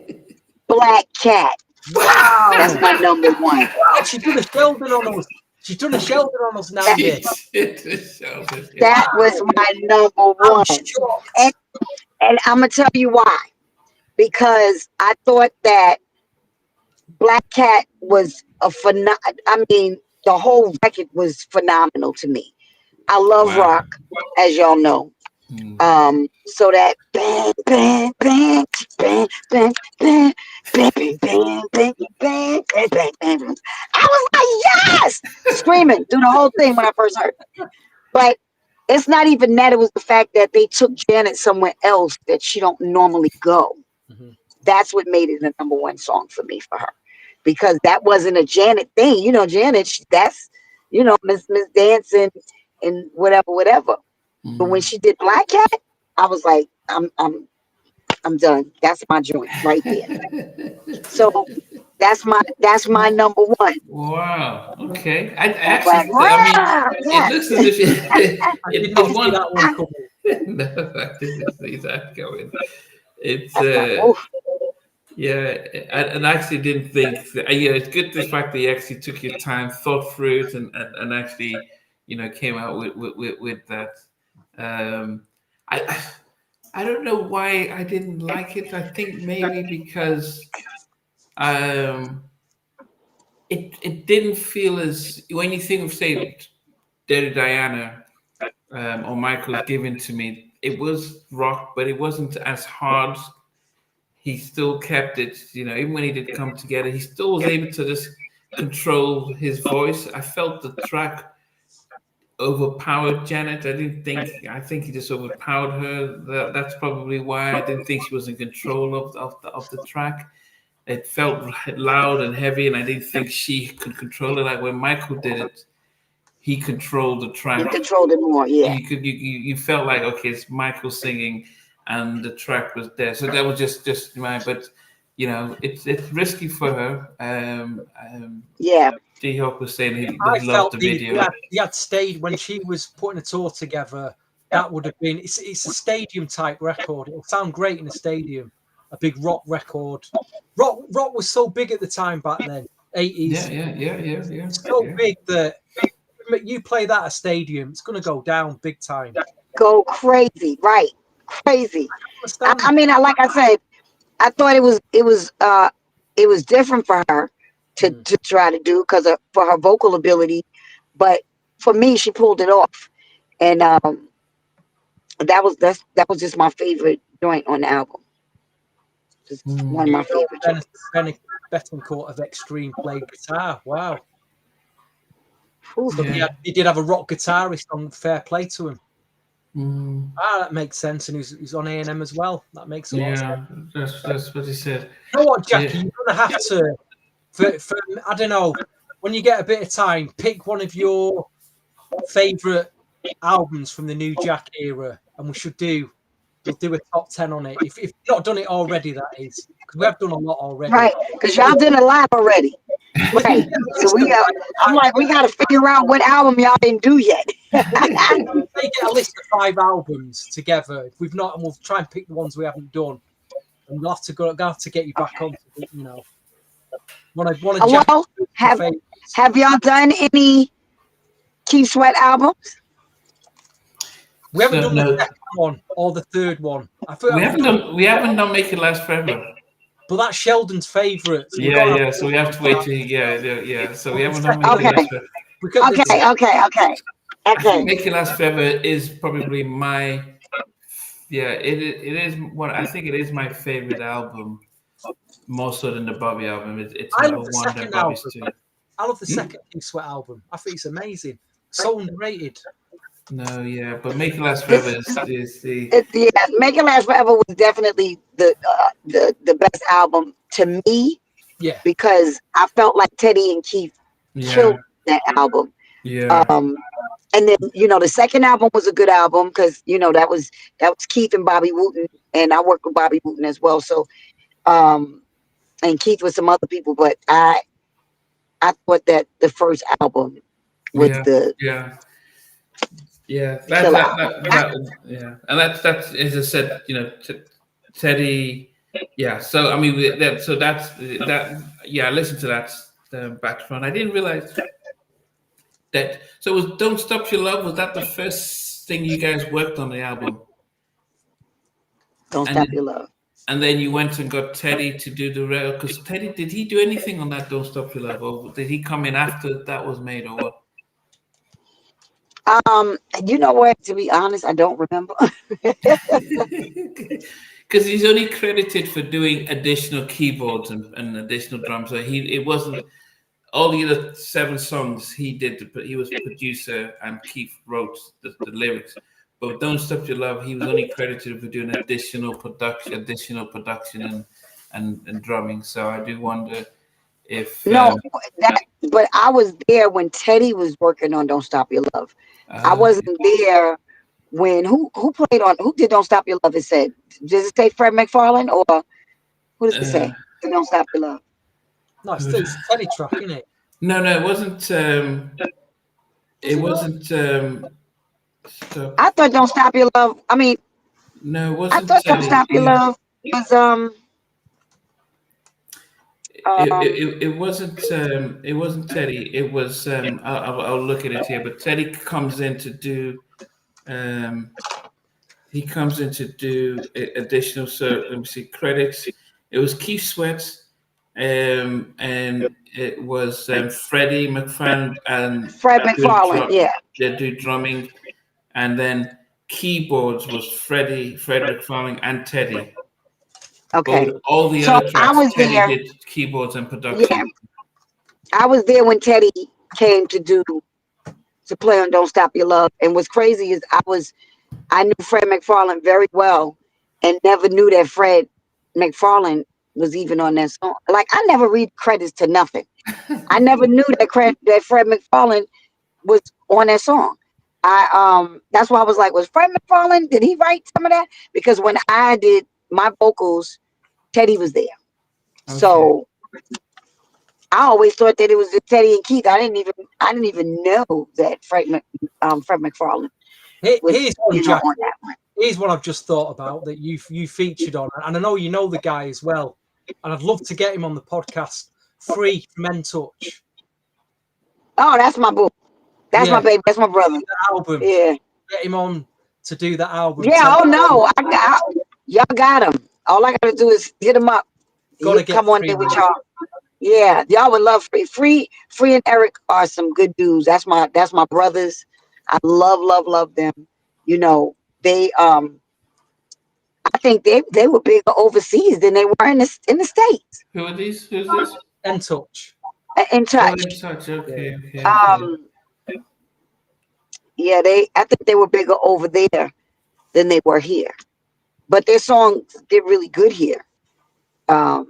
Black Cat. Wow. That's my number 1. She's done a Sheldon on us. She's done a Sheldon on us now. That was my number 1. And I'm going to tell you why. Because I thought that Black Cat was the whole record was phenomenal to me. I love rock, as y'all know. So that bang, bang, bang, bang, bang, bang, bang, bang, bang, bang, bang, bang, bang, bang. I was like, yes! Screaming through the whole thing when I first heard it. But it's not even that. It was the fact that they took Janet somewhere else that she don't normally go. Mhm. That's what made it the #1 song for me, for her, because that wasn't a Janet thing. You know, Janet, that's, you know, Miss Dancing and whatever. But when she did Black Cat, I was like, I'm done. That's my joint right there. So that's my #1. Wow. Okay. I I was like, actually, I mean, wow, it yes. looks as if I did not it see won. that one coming. No, I didn't see that going. It's I was like, oof. yeah, and I actually didn't think that. Yeah, it's good the fact that you actually took your time, thought through it, and actually, you know, came out with that. Um, I I don't know why I didn't like it. I think maybe because um, it didn't feel as, when you think of, say, Dirty Diana, or Michael's Given to Me, it was rock, but it wasn't as hard. He still kept it, you know, even when he did Come Together, he still was able to just control his voice. I felt the track overpowered Janet. I think he just overpowered her. That's probably why I didn't think she was in control of the track. It felt loud and heavy, and I didn't think she could control it. Like when Michael did it, he controlled the You track. controlled it more, yeah. You felt like, okay, it's Michael singing, and the track was there. So that was just my. But you know, it's risky for her. Yeah. D-Hawk was saying I he loved felt the the video. he had stayed when she was putting a tour together. That would have been, it's a stadium type record. It'll sound great in a stadium. A big rock record. Rock was so big at the time back then, 80s. Yeah. So big that you play that at a stadium, it's going to go down big time. Go crazy, right? Crazy. I Understand? mean, like I said, I thought it was different for her to try to do, because for her vocal ability, but for me, she pulled it off, and that was just my favorite joint on the album. Just one of my favorite joints. Betancourt of Extreme played guitar. Wow. Ooh. So he did have a rock guitarist on. Fair play to him. That makes sense, and he's on A&M as well. That makes a lot of sense. That's what he said. You know what, Jackie? You're gonna have to, for I don't know, when you get a bit of time, pick one of your favorite albums from the New Jack era, and we'll do a top 10 on it. If you've not done it already, that is, because we have done a lot already. Right, because y'all did a lot already. Right. So I'm like, we got to figure out what album y'all didn't do yet. They get a list of 5 albums together. If we've not, and we'll try and pick the ones we haven't done. And we'll have to get you back on. You know, well, have y'all done any Keith Sweat albums? We haven't done the second one or the third one. We haven't done Make It Last Forever. But that's Sheldon's favourite. So So we have to wait till So we haven't done Make It Last Forever. Okay. Make It Last Forever is probably my it is one. I think it is my favorite album, more so than the Bobby album. It's number one than Bobby's too. I love the second Keith Sweat album. I think it's amazing. So underrated. No, but Make It Last Forever is the Make It Last Forever was definitely the best album to me. Yeah, because I felt like Teddy and Keith killed that album. Yeah. And then the second album was a good album because that was Keith and Bobby Wooten, and I worked with Bobby Wooten as well. So, and Keith with some other people, but I thought that the first album was and that's as I said, Teddy. Yeah, so I mean that's that. Yeah, I listened to that background. I didn't realize that. So was "Don't Stop Your Love"? Was that the first thing you guys worked on the album? Don't Stop Your Love. And then you went and got Teddy to do the rail. Because Teddy, did he do anything on that "Don't Stop Your Love"? Or did he come in after that was made, or what? You know what? To be honest, I don't remember. Because he's only credited for doing additional keyboards and additional drums. So it wasn't all the other 7 songs he did, but he was producer and Keith wrote the lyrics. But Don't Stop Your Love, he was only credited for doing additional production and drumming. So I do wonder if No, but I was there when Teddy was working on Don't Stop Your Love. I wasn't there when who did Don't Stop Your Love? It said, does it say Fred McFarlane or who does it say? Don't Stop Your Love. No, it's a Teddy track, isn't it? No, it wasn't. It wasn't. I thought Don't Stop Your Love. I mean, no, it I wasn't. thought Don't Stop Your Love was It wasn't. It wasn't Teddy. It was. I'll look at it here. But Teddy comes in to do. He comes in to do additional. So let me see credits. It was Keith Sweat, and it was Freddie McFarlane and Fred McFarlane. Yeah, they do drumming, and then keyboards was Fred McFarlane and Teddy. okay. But all the So other tracks, I was Teddy there. did keyboards and production. Yeah, I was there when Teddy came to play on Don't Stop Your Love. And what's crazy is I knew Fred McFarlane very well and never knew that Fred McFarlane was even on that song. Like, I never read credits to nothing. I never knew that Fred McFarlane was on that song. That's why I was like, was Fred McFarlane, did he write some of that? Because when I did my vocals, Teddy was there. Okay. So I always thought that it was Teddy and Keith. I didn't even know that Fred McFarlane was on that one. Here's what I've just thought about that you featured on, and I know you know the guy as well, and I'd love to get him on the podcast. Free Men Touch. Oh, that's my boo. That's my baby. That's my brother. The album. Yeah. Get him on to do that album. Yeah. Oh no, y'all got him. All I gotta do is hit him up. He'll come on there with y'all. Yeah, y'all would love Free and Eric are some good dudes. That's my brothers. I love them. You know, they I think they were bigger overseas than they were in the States. Who are these? Who's this? In Touch. In Touch. In Touch. Okay. Yeah, I think they were bigger over there than they were here. But their songs did really good here. Yeah,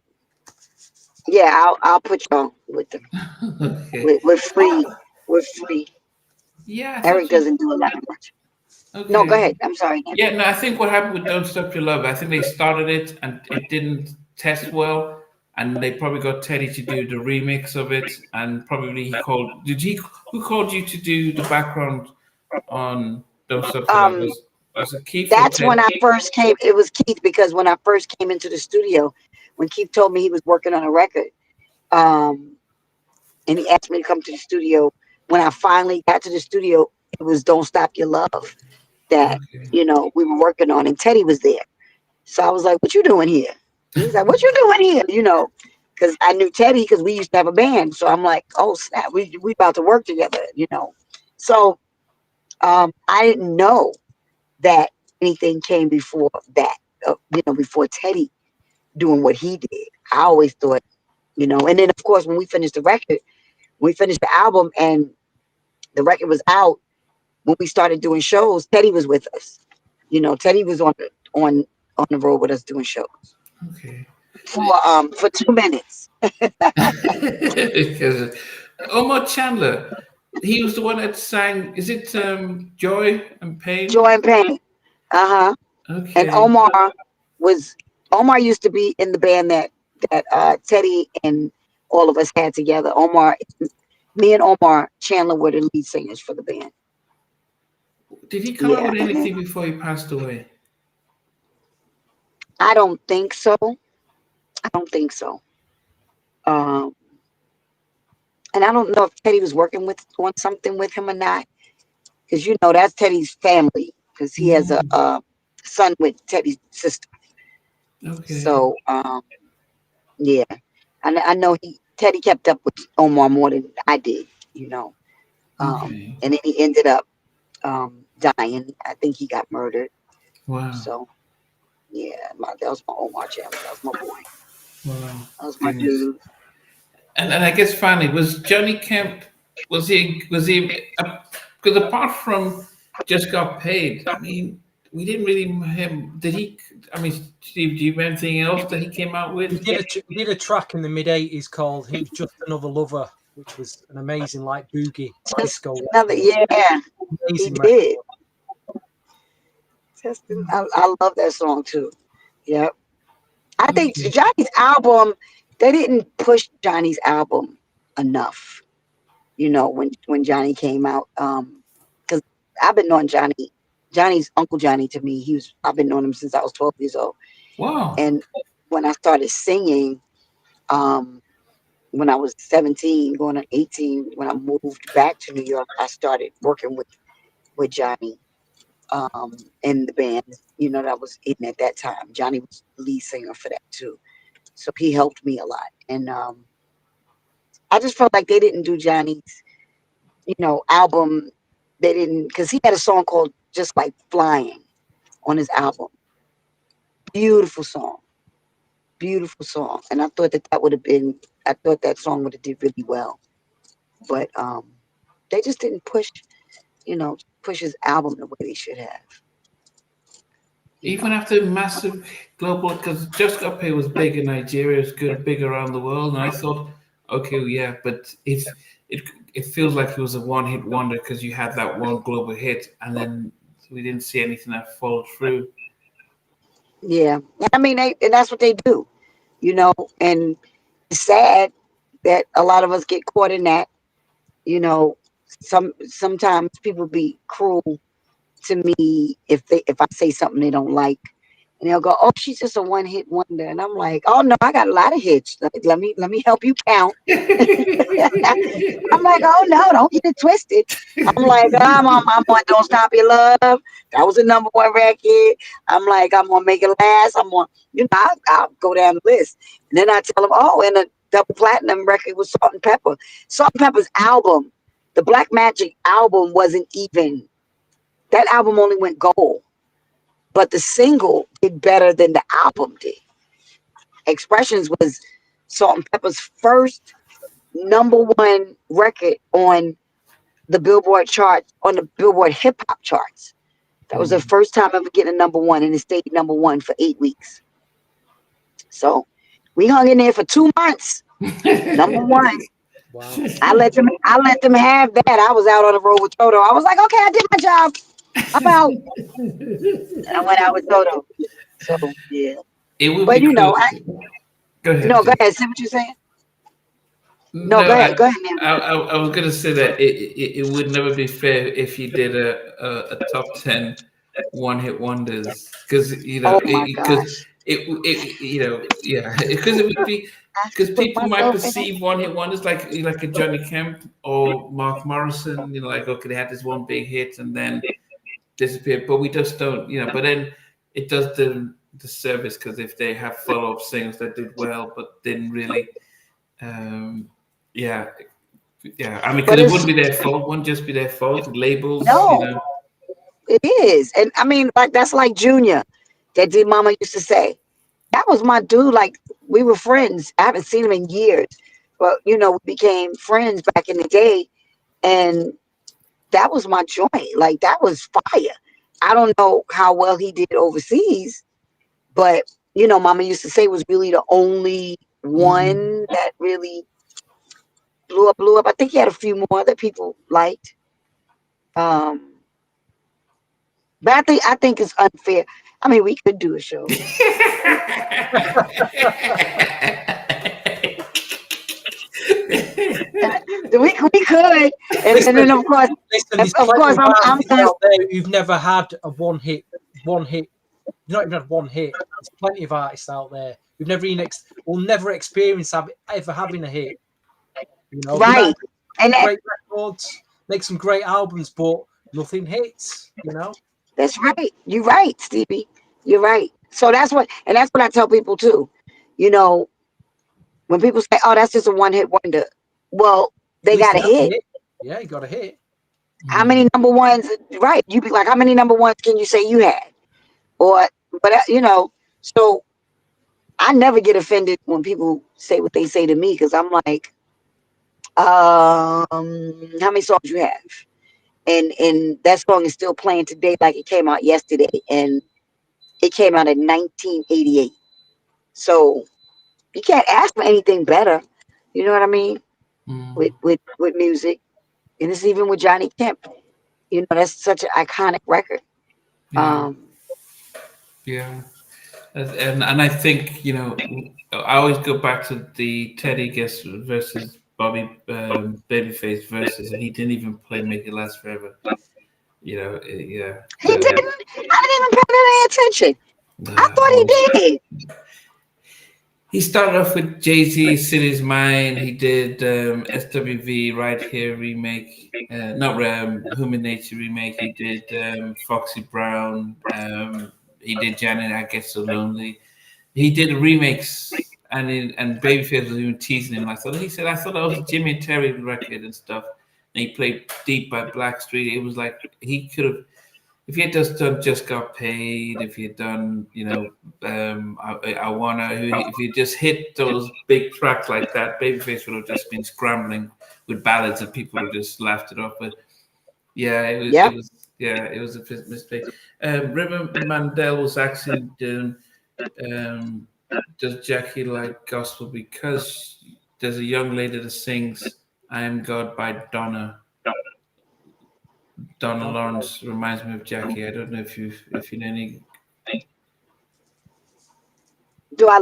I'll put y'all with them. Okay. We're free. Yeah. Eric doesn't do a lot much. Okay. No, go ahead. I'm sorry. Yeah, no, I think what happened with Don't Stop Your Love, I think they started it and it didn't test well. And they probably got Teddy to do the remix of it. And probably who called you to do the background on Don't Stop Your Love? Was it Keith? That's when I first came. It was Keith, because when I first came into the studio, when Keith told me he was working on a record, and he asked me to come to the studio. When I finally got to the studio, it was Don't Stop Your Love that we were working on, and Teddy was there. So I was like, "What you doing here?" He's like, "What you doing here?" Because I knew Teddy because we used to have a band. So I'm like, "Oh snap, we about to work together," So I didn't know that anything came before that, before Teddy doing what he did. I always thought, and then of course when we finished the album and the record was out, when we started doing shows, Teddy was with us. Teddy was on the road with us doing shows. Okay. For 2 minutes. Omar Chandler, he was the one that sang, is it Joy and Pain? Joy and Pain. Uh-huh. Okay. And Omar used to be in the band that Teddy and all of us had together. Me and Omar Chandler were the lead singers for the band. Did he come out with anything before he passed away? I don't think so. And I don't know if Teddy was working on something with him or not, because that's Teddy's family, because he has a son with Teddy's sister. Okay. So yeah, I know Teddy kept up with Omar more than I did, Okay. And then he ended up dying. I think he got murdered. Wow. So yeah, that was my Omar Chandler. That was my boy. Wow. That was my dude. And I guess finally, was Johnny Kemp, because apart from Just Got Paid, I mean, we didn't really him. Did he? I mean, Steve, do you have anything else that he came out with? He did a track in the mid-80s called Just Another Lover, which was an amazing, like, boogie disco. Yeah, Amazing he record. did. I love that song too. Yep. I think Johnny's album, they didn't push Johnny's album enough. You know, when Johnny came out, because I've been knowing Johnny's Uncle Johnny to me. I've been knowing him since I was 12 years old. Wow. And when I started singing, when I was 17, going on 18, when I moved back to New York, I started working with Johnny in the band, you know, that I was in at that time. Johnny was the lead singer for that too. So he helped me a lot. And I just felt like they didn't do Johnny's, you know, album. They didn't, because he had a song called Just Like Flying on his album. Beautiful song. Beautiful song. And I thought that song would have did really well. But they just didn't push his album the way they should have. Even after massive global, because Just Got Paid was big in Nigeria, it's good, big around the world, and I thought, okay, yeah, but it feels like it was a one-hit wonder because you had that one global hit, and then we didn't see anything that followed through. Yeah, I mean, and that's what they do, you know. And it's sad that a lot of us get caught in that. You know, sometimes people be cruel to me if I say something they don't like, and they'll go, "Oh, she's just a one-hit wonder," and I'm like, "Oh no, I got a lot of hits. Let me help you count." I'm like, "Oh no, don't get it twisted." I'm like, I'm on "Don't Stop Your Love." That was a #1 record. I'm like, I'm gonna make it last. I'm on, I'll go down the list, and then I tell them, "Oh, and a double platinum record was Salt and Pepper." Salt and Pepper's album, the Black Magic album, wasn't even. That album only went gold, but the single did better than the album did. Expressions was Salt and Pepper's first #1 record on the Billboard chart, on the Billboard hip hop charts. That was the first time ever getting a #1, and it stayed #1 for 8 weeks. So we hung in there for 2 months. #1. Wow. I let them have that. I was out on the road with Toto. I was like, okay, I did my job. I'm out. And I went out with Toto. So yeah. It would But be go ahead. Go No, go ahead. ahead. See what you're saying? No, go ahead. Go ahead, man. I was gonna say that it would never be fair if you did a top 10 one-hit wonders, because Oh my gosh. because it would be, because people might perceive one-hit wonders like a Johnny Kemp or Mark Morrison, like, okay, they had this one big hit and then disappeared, but we just don't, but then it does the service, because if they have follow-up singles that did well but didn't really, yeah, I mean, because it wouldn't be their fault, wouldn't just be their fault, labels, No, it is. And I mean, like, that's like Junior, that did Mama Used to Say. That was my dude. Like, we were friends. I haven't seen him in years, but we became friends back in the day, and that was my joint. Like, that was fire. I don't know how well he did overseas, but Mama Used to Say was really the only one that really blew up. I think he had a few more that people liked. But I think it's unfair. I mean, we could do a show. we could, and then of course, I'm out there who've never had a one hit. You've not even had one hit. There's plenty of artists out there who've never even will never experience ever having a hit. Right? And great records, make some great albums, but nothing hits. That's right. You're right, Stevie. You're right. So that's what I tell people too. When people say, "Oh, that's just a one-hit wonder," well, they got a hit. Yeah, you got a hit. How many #1s? Right? You'd be like, how many #1s can you say you had? But so I never get offended when people say what they say to me, because I'm like, How many songs you have? And that song is still playing today, like it came out yesterday, and it came out in 1988. So you can't ask for anything better. You know what I mean? With music, and it's even with Johnny Kemp. You know, that's such an iconic record. Yeah. Yeah. And I think, I always go back to the Teddy Guest versus Bobby Babyface versus, and he didn't even play Make It Last Forever. Yeah. He didn't. I didn't even pay any attention. I thought he did. He started off with Jay-Z, City's Mine. He did SWV, Right Here remake. Not Human Nature remake. He did Foxy Brown. He did Janet, I Get So Lonely. He did remakes, and Babyface was even teasing him. I thought that was a Jimmy and Terry record and stuff. And he played Deep by Blackstreet. It was like he could have, if he had Just Got Paid, if he had done, I Wanna, if he just hit those big tracks like that, Babyface would have just been scrambling with ballads and people would have just laughed it off. But yeah, it was a mistake. River Mandel was actually doing, does Jackie like gospel? Because there's a young lady that sings I Am God by Donna Lawrence. Reminds me of Jackie. I don't know if you know any. Do I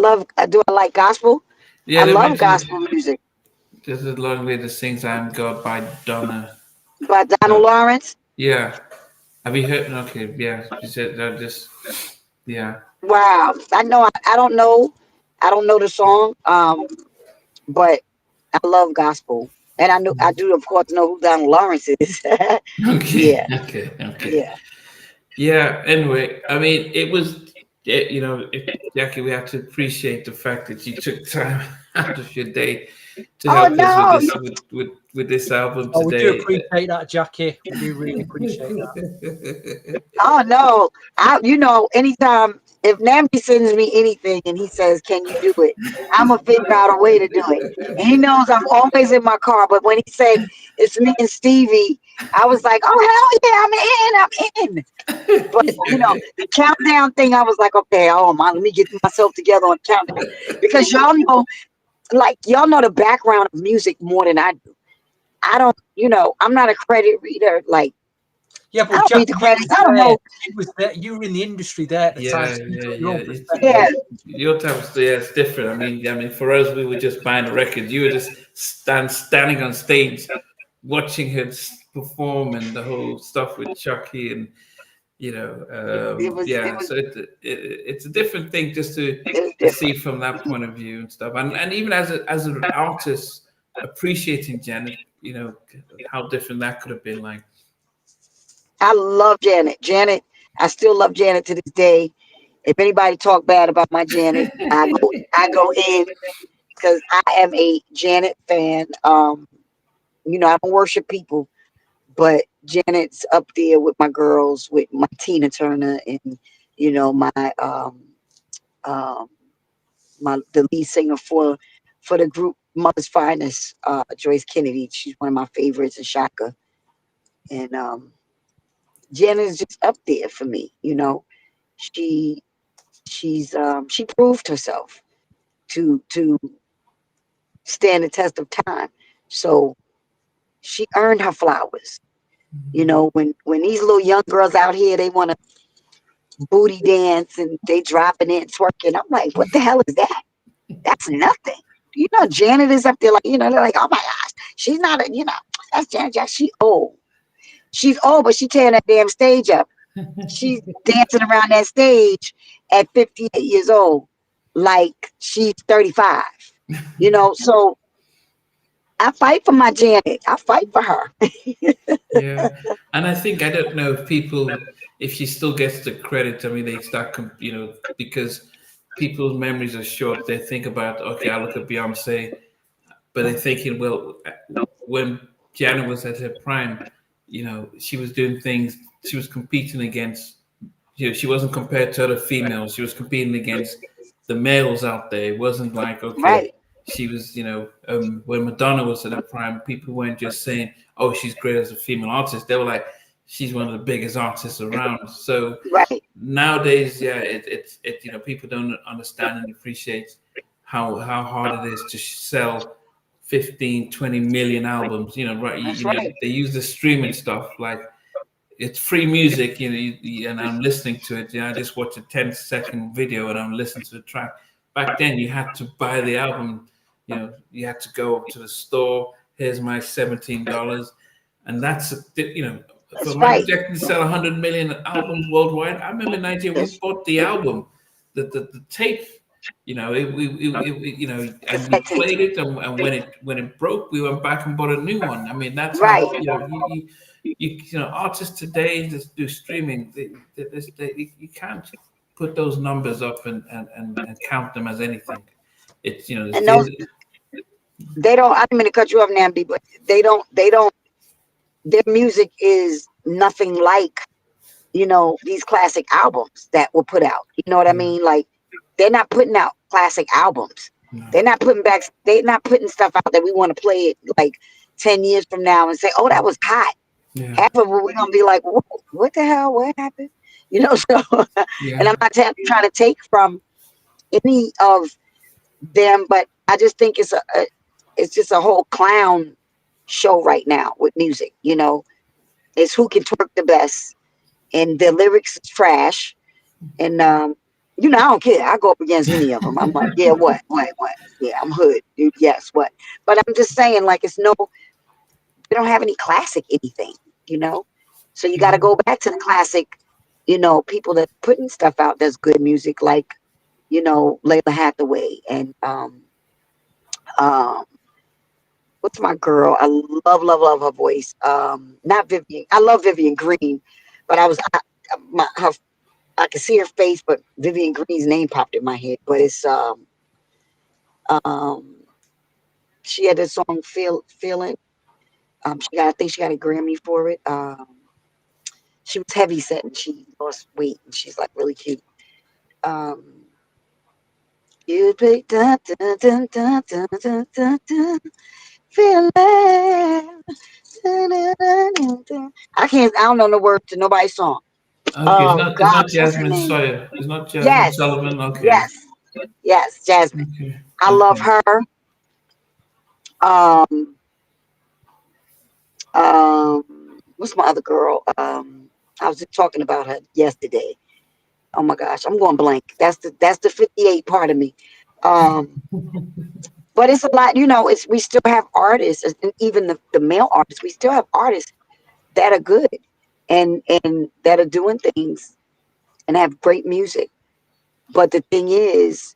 like gospel? Yeah, I love gospel music. There's a young lady that sings I Am God by Donna. By Donald Lawrence? Yeah. Have you heard? Okay, yeah. She said that just, yeah. Wow. I know. I don't know. I don't know the song. But I love gospel, and I do of course know who Donald Lawrence is. Okay. Yeah. Okay. Yeah. Anyway, I mean, Jackie, we have to appreciate the fact that you took time out of your day to help us with this album today. We do appreciate that, Jackie. We do really appreciate that. Oh no, anytime if Nnamdi sends me anything and he says, "Can you do it?" I'm gonna figure out a way to do it. And he knows I'm always in my car. But when he said it's me and Stevie, I was like, "Oh hell yeah, I'm in." But the countdown thing, I was like, "Okay, let me get myself together on the countdown," because y'all know the background of music more than I do. I don't, I'm not a credit reader. Like, yeah, but I don't read the credits. I don't know. You were in the industry there at the time. Yeah. Your time was it's different. I mean, for us, we were just buying a record. You were just standing on stage, watching her perform, and the whole stuff with Chucky, and So it's a different thing just to see from that point of view and stuff, and even as an artist appreciating Janet, how different that could have been like. I love Janet. I still love Janet to this day. If anybody talk bad about my Janet, I go in because I am a Janet fan. I don't worship people, but Janet's up there with my girls, with my Tina Turner, and the lead singer for the group Mother's Finest, Joyce Kennedy. She's one of my favorites, and Shaka. And Janet is just up there for me. She proved herself to stand the test of time. So she earned her flowers. When these little young girls out here, they want to booty dance and they dropping it, twerking. I'm like, what the hell is that? That's nothing. Janet is up there like, they're like, oh my gosh, she's not that's Janet Jackson. She's old, but she tearing that damn stage up. She's dancing around that stage at 58 years old, like she's 35. So I fight for my Janet. I fight for her. Yeah, and I don't know if she still gets the credit. I mean, they start, because people's memories are short. They think about, okay, I look at Beyonce, but they're thinking, well, when Janet was at her prime, she was doing things. She was competing against, she wasn't compared to other females. She was competing against the males out there. It wasn't like, okay, right. she was, when Madonna was at her prime, people weren't just saying, "Oh, she's great as a female artist." They were like, "She's one of the biggest artists around." So Right. nowadays, yeah, people don't understand and appreciate how hard it is to sell 15, 20 million albums. Right? That's right. They use the streaming stuff like it's free music, and I'm listening to it. I just watch a 10-second video and I'm listening to the track. Back then, you had to buy the album. You had to go to the store. Here's my $17, and that's That's for Michael right. Jackson to sell 100 million albums worldwide. I remember in Nigeria we bought the album, the tape. And we played it, and when it broke, we went back and bought a new one. I mean, that's how Right. artists today just do streaming. You can't put those numbers up and count them as anything. It's And those, they don't. I didn't mean to cut you off, Nnamdi, but they don't. Their music is nothing like these classic albums that were put out. You know what I mean? Like, they're not putting out classic albums. No. They're not putting stuff out that we want to play it like 10 years from now and say, "Oh, that was hot." Yeah. Half of it we're gonna be like, "What the hell? What happened?" So Yeah. and I'm not trying to take from any of them, but I just think it's just a whole clown show right now with music. It's who can twerk the best, and the lyrics is trash, and I don't care. I go up against any of them. I'm like, yeah, what? Yeah, I'm hood, dude. Yes, what? But I'm just saying, like, they don't have any classic anything, So you got to go back to the classic, people that putting stuff out that's good music, like, Layla Hathaway and what's my girl? I love her voice. Not Vivian. I love Vivian Green, but I can see her face, but Vivian Green's name popped in my head. But it's she had this song Feeling. I think she got a Grammy for it. She was heavy set and she lost weight and she's like really cute. You pick dun, dun, dun, dun, dun, dun, dun, dun, feeling. Dun, dun, dun, dun, dun. I don't know the words to nobody's song. Okay, Oh it's not gosh, what's her Jasmine name? Sawyer. It's not Jasmine Sullivan. Okay. Yes, Jasmine. Okay. I love her. What's my other girl? I was just talking about her yesterday. Oh my gosh, I'm going blank. That's the 58 part of me. But it's a lot, we still have artists, and even the male artists, we still have artists that are good and that are doing things and have great music. But the thing is,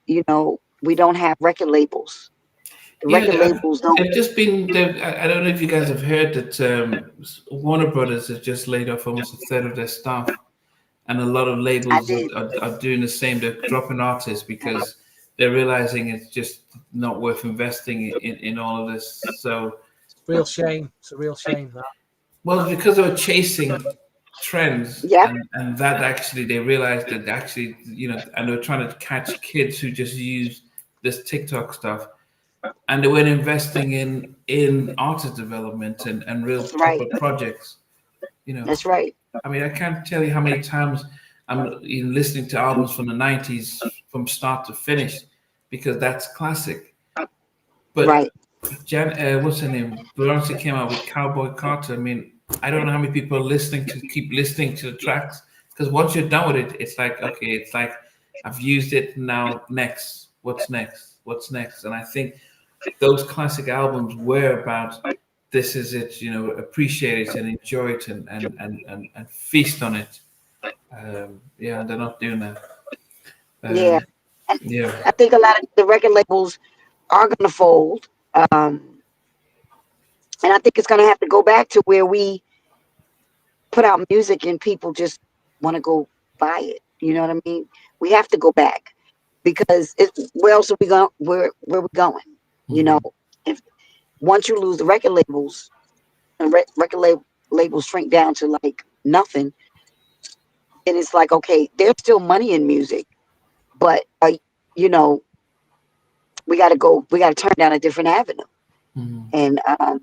we don't have record labels. The record labels don't. They've just been. I don't know if you guys have heard that Warner Brothers has just laid off almost a third of their staff, and a lot of labels are doing the same. They're dropping artists because they're realizing it's just not worth investing in all of this. So it's a real shame. It's a real shame that. Well, because they were chasing trends, Yeah. and that actually they realized that actually, and they were trying to catch kids who just use this TikTok stuff, and they weren't investing in artist development and real proper projects. That's right. I mean, I can't tell you how many times I'm listening to albums from the '90s from start to finish because that's classic. But right. What's her name? Beyonce came out with Cowboy Carter. I mean, I don't know how many people are keep listening to the tracks because once you're done with it, it's like, okay, it's like I've used it now. Next, what's next? What's next? And I think those classic albums were about this is it, appreciate it and enjoy it and feast on it. Yeah, they're not doing that. Yeah. I think a lot of the record labels are going to fold. And I think it's going to have to go back to where we put out music and people just want to go buy it. You know what I mean? We have to go back because where else are we going? Where we going? Mm-hmm. If once you lose the record labels and record labels shrink down to like nothing, and it's like, okay, there's still money in music, but we we got to turn down a different avenue. Mhm. And I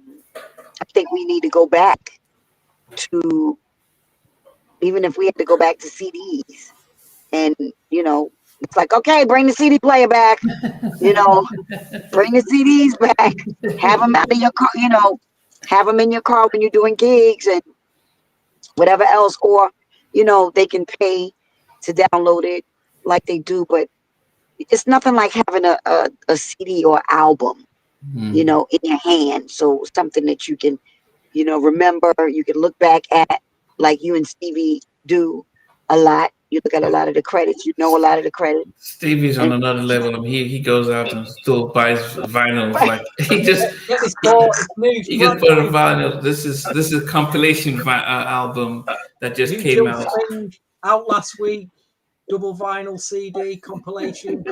think we need to go back to, even if we have to go back to CDs, and it's like, okay, bring the CD player back, bring the CDs back, have them out of your car, have them in your car when you're doing gigs and whatever else, or they can pay to download it like they do, but it's nothing like having a CD or album, in your hand. So something that you can, remember, you can look back at, like you and Stevie do a lot. You look at a lot of the credits, a lot of the credits. Stevie's on another level. I mean, he goes out and still buys vinyls. Like he just Get this ball, it's new, he just put a vinyl. This is a compilation album that just New came Jill out. Swing out last week. Double vinyl CD compilation.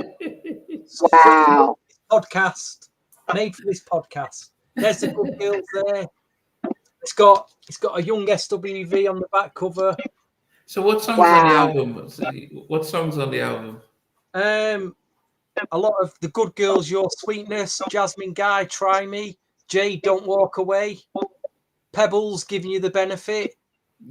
Wow. Podcast made for this podcast. There's the Good Girls there. It's got a young SWV on the back cover. So what songs on the album? What songs on the album? A lot of the Good Girls, Your Sweetness, Jasmine Guy, Try Me, Jade, Don't Walk Away, Pebbles, Giving You the Benefit,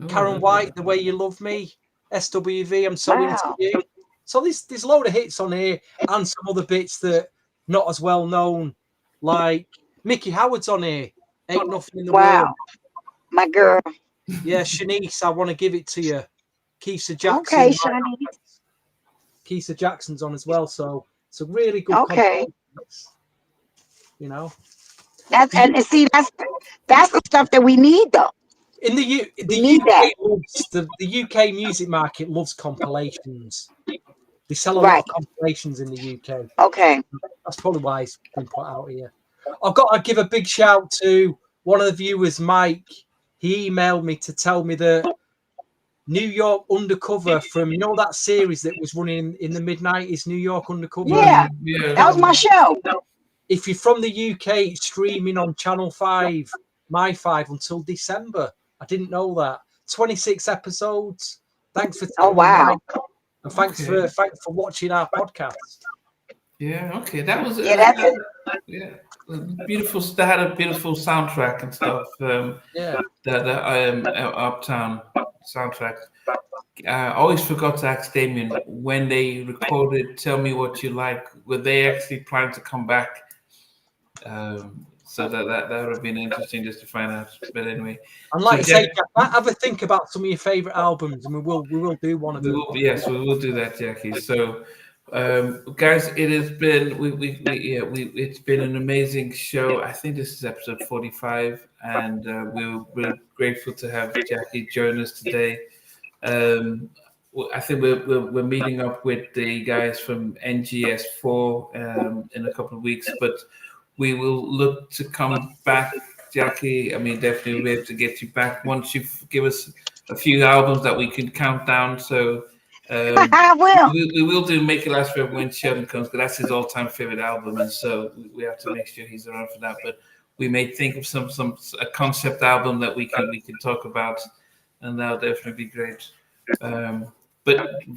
Karen White, The Way You Love Me, SWV, I'm So Into You. So there's a load of hits on here and some other bits that not as well known, like Mickey Howard's on here. Ain't Nothing in the World. My girl. Yeah, Shanice, I Want to Give It to You. Keisha Jackson. Okay, Shanice. Keisha Jackson's on as well, so it's a really good. Okay. That's the stuff that we need, though. In the UK loves, the UK music market loves compilations. They sell a lot of compilations in the UK. Okay. That's probably why it's been put out here. I've got to give a big shout to one of the viewers, Mike. He emailed me to tell me that New York Undercover from, that series that was running in the mid-90s, New York Undercover. Yeah, that was my show. If you're from the UK, it's streaming on Channel 5, My 5, until December. I didn't know that. 26 episodes. Thanks for telling me, Mike. And thanks for watching our podcast. Yeah, okay. That was beautiful. They had a beautiful soundtrack and stuff. The Uptown soundtrack. I always forgot to ask Damien, when they recorded "Tell Me What You Like," were they actually planning to come back? So that would have been interesting just to find out. But anyway, and like you say, Jack, have a think about some of your favorite albums, and we will do one of them. Yes, we will do that, Jackie. So, guys, it has been it's been an amazing show. I think this is episode 45, and we're grateful to have Jackie join us today. I think we're meeting up with the guys from NGS4 in a couple of weeks, but we will look to come back, Jackie. I mean, definitely we'll be able to get you back once you give us a few albums that we can count down. So I will. We will do Make It Last Forever when Sheldon comes, because that's his all-time favorite album, and so we have to make sure he's around for that. But we may think of a concept album that we can talk about, and that'll definitely be great. But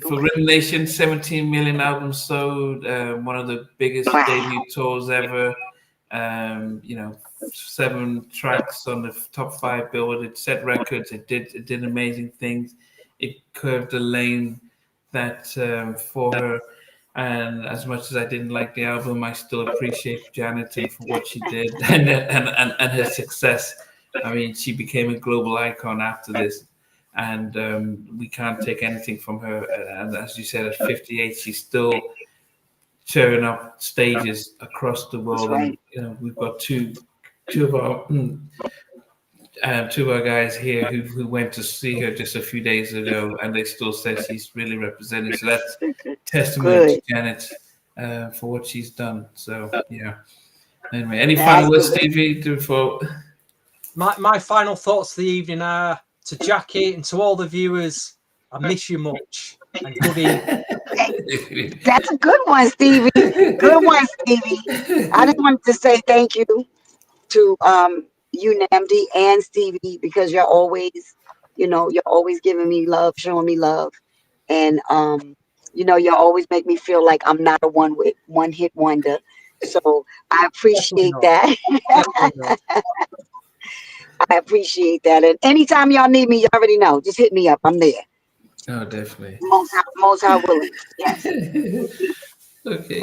for Rhythm Nation, 17 million albums sold, one of the biggest debut tours ever. 7 tracks on the top 5 Billboard. It set records. It did amazing things. It curved the lane that for her. And as much as I didn't like the album, I still appreciate Janet for what she did and her success. I mean, she became a global icon after this, and we can't take anything from her. And as you said, at 58, she's still tearing up stages across the world. Right. And we've got two of our guys here who went to see her just a few days ago, and they still say she's really represented. So that's testament to Janet for what she's done. So yeah. Anyway, any final words, Stevie? My final thoughts of the evening are to Jackie and to all the viewers. I miss you much. And good evening. That's a good one, Stevie. Good one, Stevie. I just wanted to say thank you to you, Nnamdi, and Stevie, because you're always giving me love, showing me love, and you always make me feel like I'm not a one-hit wonder. So I appreciate Definitely that. not. I appreciate that. And anytime y'all need me, you already know. Just hit me up. I'm there. Oh, definitely. Most high willing. Yes. Okay.